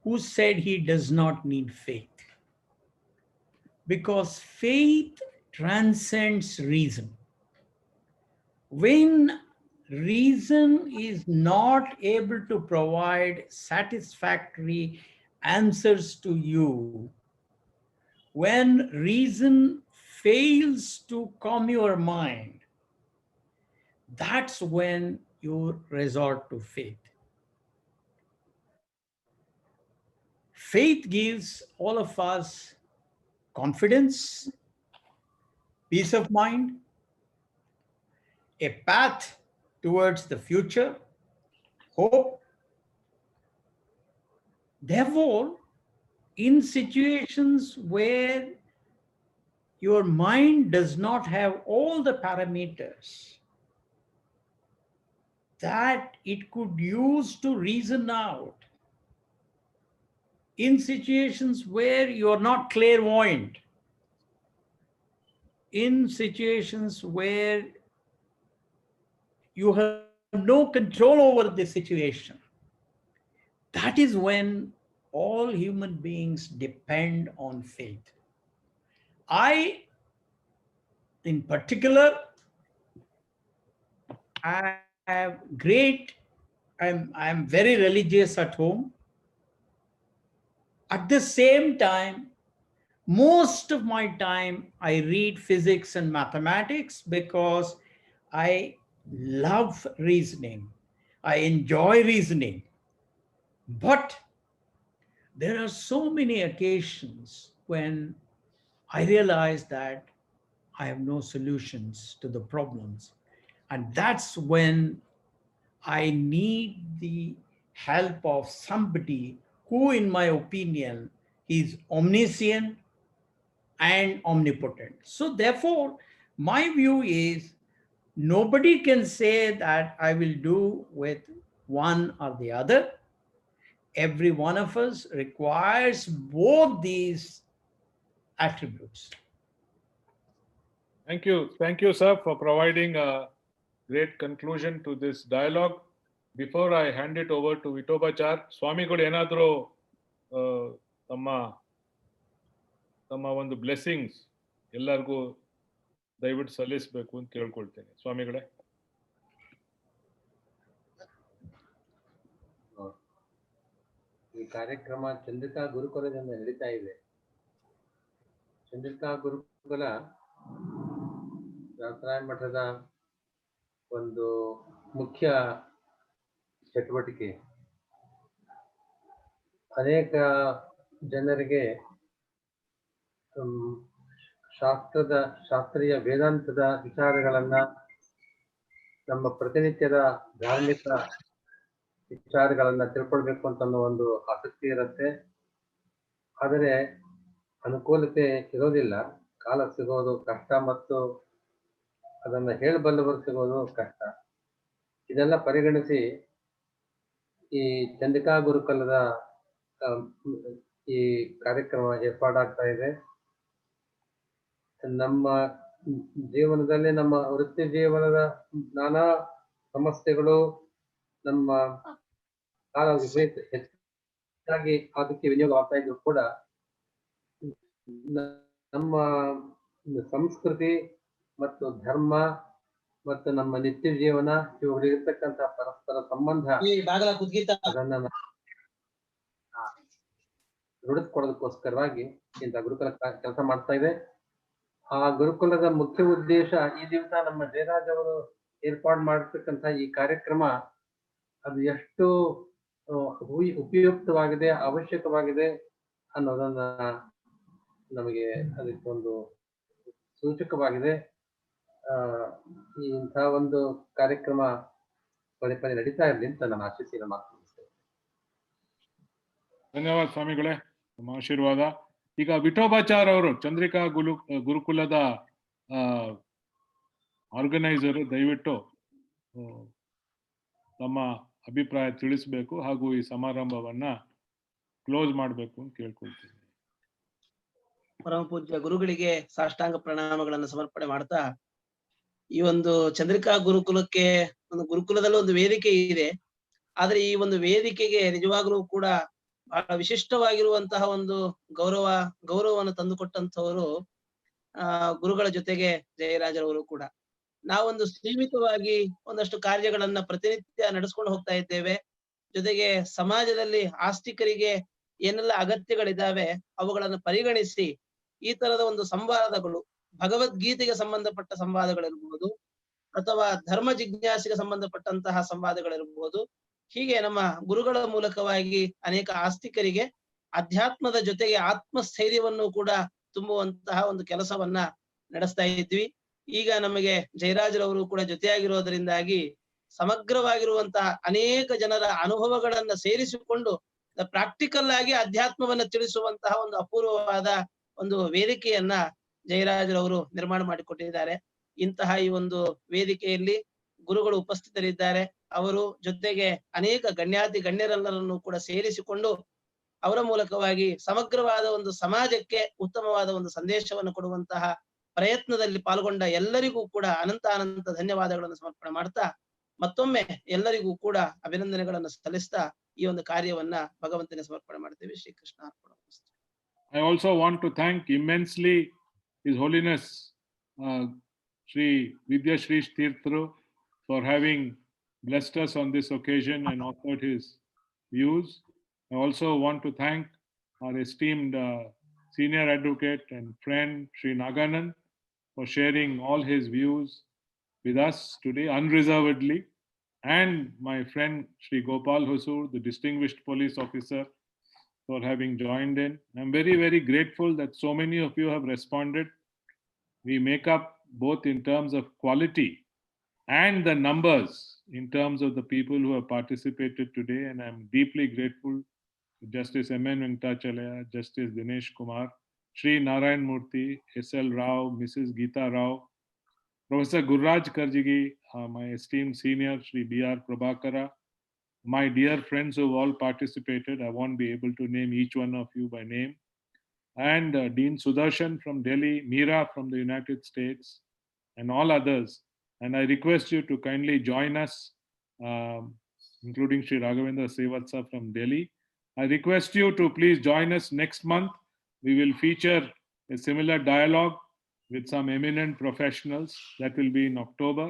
who said he does not need faith, because faith transcends reason. When reason is not able to provide satisfactory answers to you, when reason fails to calm your mind, that's when you resort to faith. Faith gives all of us confidence, peace of mind, a path towards the future, hope. Therefore, in situations where your mind does not have all the parameters that it could use to reason out, in situations where you are not clairvoyant, in situations where you have no control over the situation, that is when all human beings depend on faith. I, in particular, I'm very religious at home. At the same time, most of my time I read physics and mathematics because I love reasoning. I enjoy reasoning. But there are so many occasions when I realize that I have no solutions to the problems. And that's when I need the help of somebody who, in my opinion, is omniscient and omnipotent. So therefore, my view is nobody can say that I will do with one or the other. Every one of us requires both these attributes. Thank you, sir, for providing a great conclusion to this dialogue. Before I hand it over to Vitobachar, ಸ್ವಾಮಿಗಳು ಏನಾದರೂ ತಮ್ಮ ಒಂದು blessings ಎಲ್ಲರಿಗೂ ದಯವಿಟ್ಟು ಸಲ್ಲಿಸಬೇಕು ಅಂತ ಕೇಳ್ಕೊಳ್ತೇನೆ. ಸ್ವಾಮಿಗಳೇ. ಈ ಕಾರ್ಯಕ್ರಮ ಚಂದ್ರಿಕಾ ಗುರುಕುಲದಿಂದ ನಡೀತಾ ಇದೆ. ಚಂದ್ರಿಕಾ ಗುರುಕುಲ ಶಾಸ್ತ್ರಾಯಣ ಮಠದ ಒಂದು ಮುಖ್ಯ ಚಟುವಟಿಕೆ. ಅನೇಕ ಜನರಿಗೆ ಶಾಸ್ತ್ರೀಯ ವೇದಾಂತದ ವಿಚಾರಗಳನ್ನ, ನಮ್ಮ ಪ್ರತಿನಿತ್ಯದ ಧಾರ್ಮಿಕ ವಿಚಾರಗಳನ್ನ ತಿಳ್ಕೊಳ್ಬೇಕು ಅಂತ ಅನ್ನೋ ಒಂದು ಆಸಕ್ತಿ ಇರುತ್ತೆ. ಆದರೆ ಅನುಕೂಲತೆ ಇರೋದಿಲ್ಲ, ಕಾಲ ಸಿಗೋದು ಕಷ್ಟ ಮತ್ತು ಅದನ್ನ ಹೇಳಬಲ್ಲವರು ಸಿಗೋದು ಕಷ್ಟ. ಇದೆಲ್ಲ ಪರಿಗಣಿಸಿ ಈ ಚಂದ್ರಿಕಾ ಗುರುಕುಲದ ಈ ಕಾರ್ಯಕ್ರಮ ಏರ್ಪಾಡಾಗ್ತಾ ಇದೆ. ನಮ್ಮ ಜೀವನದಲ್ಲಿ, ನಮ್ಮ ವೃತ್ತಿ ಜೀವನದ ನಾನಾ ಸಮಸ್ಯೆಗಳು, ನಮ್ಮ ಕಾಲ ಹೆಚ್ಚಾಗಿ ಅದಕ್ಕೆ ವಿನಿಯೋಗ ಆಗ್ತಾ ಇದ್ರು ಕೂಡ ನಮ್ಮ ಸಂಸ್ಕೃತಿ ಮತ್ತು ಧರ್ಮ ಮತ್ತು ನಮ್ಮ ನಿತ್ಯ ಜೀವನ ಇವುಗಳಿರ್ತಕ್ಕಂಥ ಪರಸ್ಪರ ಸಂಬಂಧ ಅದನ್ನ ರೂಢಿಸ್ಕೊಡೋದಕ್ಕೋಸ್ಕರವಾಗಿ ಇಂಥ ಗುರುಕುಲ ಕೆಲಸ ಮಾಡ್ತಾ ಇದೆ. ಆ ಗುರುಕುಲದ ಮುಖ್ಯ ಉದ್ದೇಶ ಈ ದಿವಸ ನಮ್ಮ ಜಯರಾಜ್ ಅವರು ಏರ್ಪಾಡು ಮಾಡಿರ್ತಕ್ಕಂಥ ಈ ಕಾರ್ಯಕ್ರಮ ಅದು ಎಷ್ಟು ಉಪಯುಕ್ತವಾಗಿದೆ, ಅವಶ್ಯಕವಾಗಿದೆ ಅನ್ನೋದನ್ನ ನಮಗೆ ಅದಕ್ಕೊಂದು ಸೂಚಕವಾಗಿದೆ. ಇಂಥ ಒಂದು ಕಾರ್ಯಕ್ರಮ ಪದೇ ಪದೇ ನಡೀತಾ ಇರಲಿ ಅಂತ ನಾನು ಆಶಿಸಿ ಮಾತು ಮುಗಿಸ್ತೇನೆ. ಧನ್ಯವಾದ ಸ್ವಾಮಿಗಳೇ, ನಮ್ಮ ಆಶೀರ್ವಾದ. ಈಗ ವಿಠೋಬಾಚಾರ್ ಅವರು ಚಂದ್ರಿಕಾ ಗುರುಕುಲದ ಆರ್ಗನೈಸರ್, ದಯವಿಟ್ಟು ತಮ್ಮ ಅಭಿಪ್ರಾಯ ತಿಳಿಸಬೇಕು ಹಾಗೂ ಈ ಸಮಾರಂಭವನ್ನ ಕ್ಲೋಸ್ ಮಾಡಬೇಕು ಅಂತ ಕೇಳ್ಕೊಳ್ತೀನಿ. ಪರಮ ಪೂಜ್ಯ ಗುರುಗಳಿಗೆ ಸಾಷ್ಟಾಂಗ ಪ್ರಣಾಮಗಳನ್ನು ಸಮರ್ಪಣೆ ಮಾಡ್ತಾ, ಈ ಒಂದು ಚಂದ್ರಿಕಾ ಗುರುಕುಲಕ್ಕೆ ಒಂದು ಗುರುಕುಲದಲ್ಲಿ ಒಂದು ವೇದಿಕೆ ಇದೆ. ಆದ್ರೆ ಈ ಒಂದು ವೇದಿಕೆಗೆ ನಿಜವಾಗ್ಲೂ ಕೂಡ ಬಹಳ ವಿಶಿಷ್ಟವಾಗಿರುವಂತಹ ಒಂದು ಗೌರವವನ್ನು ತಂದುಕೊಟ್ಟಂತವರು ಗುರುಗಳ ಜೊತೆಗೆ ಜಯರಾಜರವರು ಕೂಡ. ನಾವೊಂದು ಸೀಮಿತವಾಗಿ ಒಂದಷ್ಟು ಕಾರ್ಯಗಳನ್ನ ಪ್ರತಿನಿತ್ಯ ನಡೆಸ್ಕೊಂಡು ಹೋಗ್ತಾ ಇದ್ದೇವೆ. ಜೊತೆಗೆ ಸಮಾಜದಲ್ಲಿ ಆಸ್ತಿಕರಿಗೆ ಏನೆಲ್ಲ ಅಗತ್ಯಗಳಿದ್ದಾವೆ ಅವುಗಳನ್ನು ಪರಿಗಣಿಸಿ ಈ ತರದ ಒಂದು ಸಂವಾದಗಳು, ಭಗವದ್ಗೀತೆಗೆ ಸಂಬಂಧಪಟ್ಟ ಸಂವಾದಗಳಿರ್ಬಹುದು ಅಥವಾ ಧರ್ಮ ಜಿಜ್ಞಾಸೆಗೆ ಸಂಬಂಧಪಟ್ಟಂತಹ ಸಂವಾದಗಳಿರ್ಬಹುದು, ಹೀಗೆ ನಮ್ಮ ಗುರುಗಳ ಮೂಲಕವಾಗಿ ಅನೇಕ ಆಸ್ತಿಕರಿಗೆ ಅಧ್ಯಾತ್ಮದ ಜೊತೆಗೆ ಆತ್ಮಸ್ಥೈರ್ಯವನ್ನು ಕೂಡ ತುಂಬುವಂತಹ ಒಂದು ಕೆಲಸವನ್ನ ನಡೆಸ್ತಾ ಇದ್ವಿ. ಈಗ ನಮಗೆ ಜಯರಾಜರವರು ಕೂಡ ಜೊತೆಯಾಗಿರೋದ್ರಿಂದಾಗಿ ಸಮಗ್ರವಾಗಿರುವಂತಹ ಅನೇಕ ಜನರ ಅನುಭವಗಳನ್ನ ಸೇರಿಸಿಕೊಂಡು ಪ್ರಾಕ್ಟಿಕಲ್ ಆಗಿ ಅಧ್ಯಾತ್ಮವನ್ನ ತಿಳಿಸುವಂತಹ ಒಂದು ಅಪೂರ್ವವಾದ ಒಂದು ವೇದಿಕೆಯನ್ನ ಜಯರಾಜರವರು ನಿರ್ಮಾಣ ಮಾಡಿಕೊಟ್ಟಿದ್ದಾರೆ. ಇಂತಹ ಈ ಒಂದು ವೇದಿಕೆಯಲ್ಲಿ ಗುರುಗಳು ಉಪಸ್ಥಿತರಿದ್ದಾರೆ. ಅವರು ಜೊತೆಗೆ ಅನೇಕ ಗಣ್ಯರೆಲ್ಲರನ್ನು ಕೂಡ ಸೇರಿಸಿಕೊಂಡು ಅವರ ಮೂಲಕವಾಗಿ ಸಮಗ್ರವಾದ ಒಂದು ಸಮಾಜಕ್ಕೆ ಉತ್ತಮವಾದ ಒಂದು ಸಂದೇಶವನ್ನು ಕೊಡುವಂತಹ ಪ್ರಯತ್ನದಲ್ಲಿ ಪಾಲ್ಗೊಂಡ ಎಲ್ಲರಿಗೂ ಕೂಡ ಅನಂತ ಧನ್ಯವಾದಗಳನ್ನು ಸಮರ್ಪಣೆ ಮಾಡ್ತಾ, ಮತ್ತೊಮ್ಮೆ ಎಲ್ಲರಿಗೂ ಕೂಡ ಅಭಿನಂದನೆಗಳನ್ನು ಸಲ್ಲಿಸ್ತಾ ಈ ಒಂದು ಕಾರ್ಯವನ್ನ ಭಗವಂತನೇ ಸಮರ್ಪಣೆ ಮಾಡ್ತೇವೆ. Shrikrishna Arpana. I also want to thank immensely His Holiness Sri Vidya Shri Tirthru for having blessed us on this occasion and offered his views. I also want to thank our esteemed senior advocate and friend Sri Naganand for sharing all his views with us today unreservedly, and my friend Sri Gopal Hosur, the distinguished police officer, for having joined in. I'm very, very grateful that so many of you have responded. We make up both in terms of quality and the numbers in terms of the people who have participated today, and I'm deeply grateful to Justice M.N. Venkatachalaya, Justice Dinesh Kumar, Sri Narayan Murthy, S.L. Rao, Mrs. Geeta Rao, Professor Gurraj Karjigi, my esteemed senior, Sri B.R. Prabhakara, my dear friends who have all participated. I won't be able to name each one of you by name. And Dean Sudarshan from Delhi, Meera from the United States, and all others. And I request you to kindly join us, including Sri Raghavendra Sevatsa from Delhi. I request you to please join us next month. We will feature a similar dialogue with some eminent professionals. That will be in October.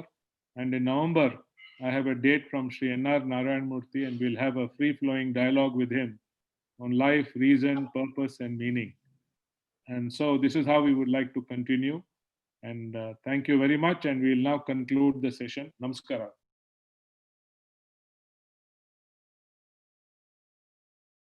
And in November, I have a date from Sri N.R. Narayan Murthy, and we'll have a free-flowing dialogue with him on life, reason, purpose, and meaning. And so this is how we would like to continue. And thank you very much. And we'll now conclude the session. Namaskara.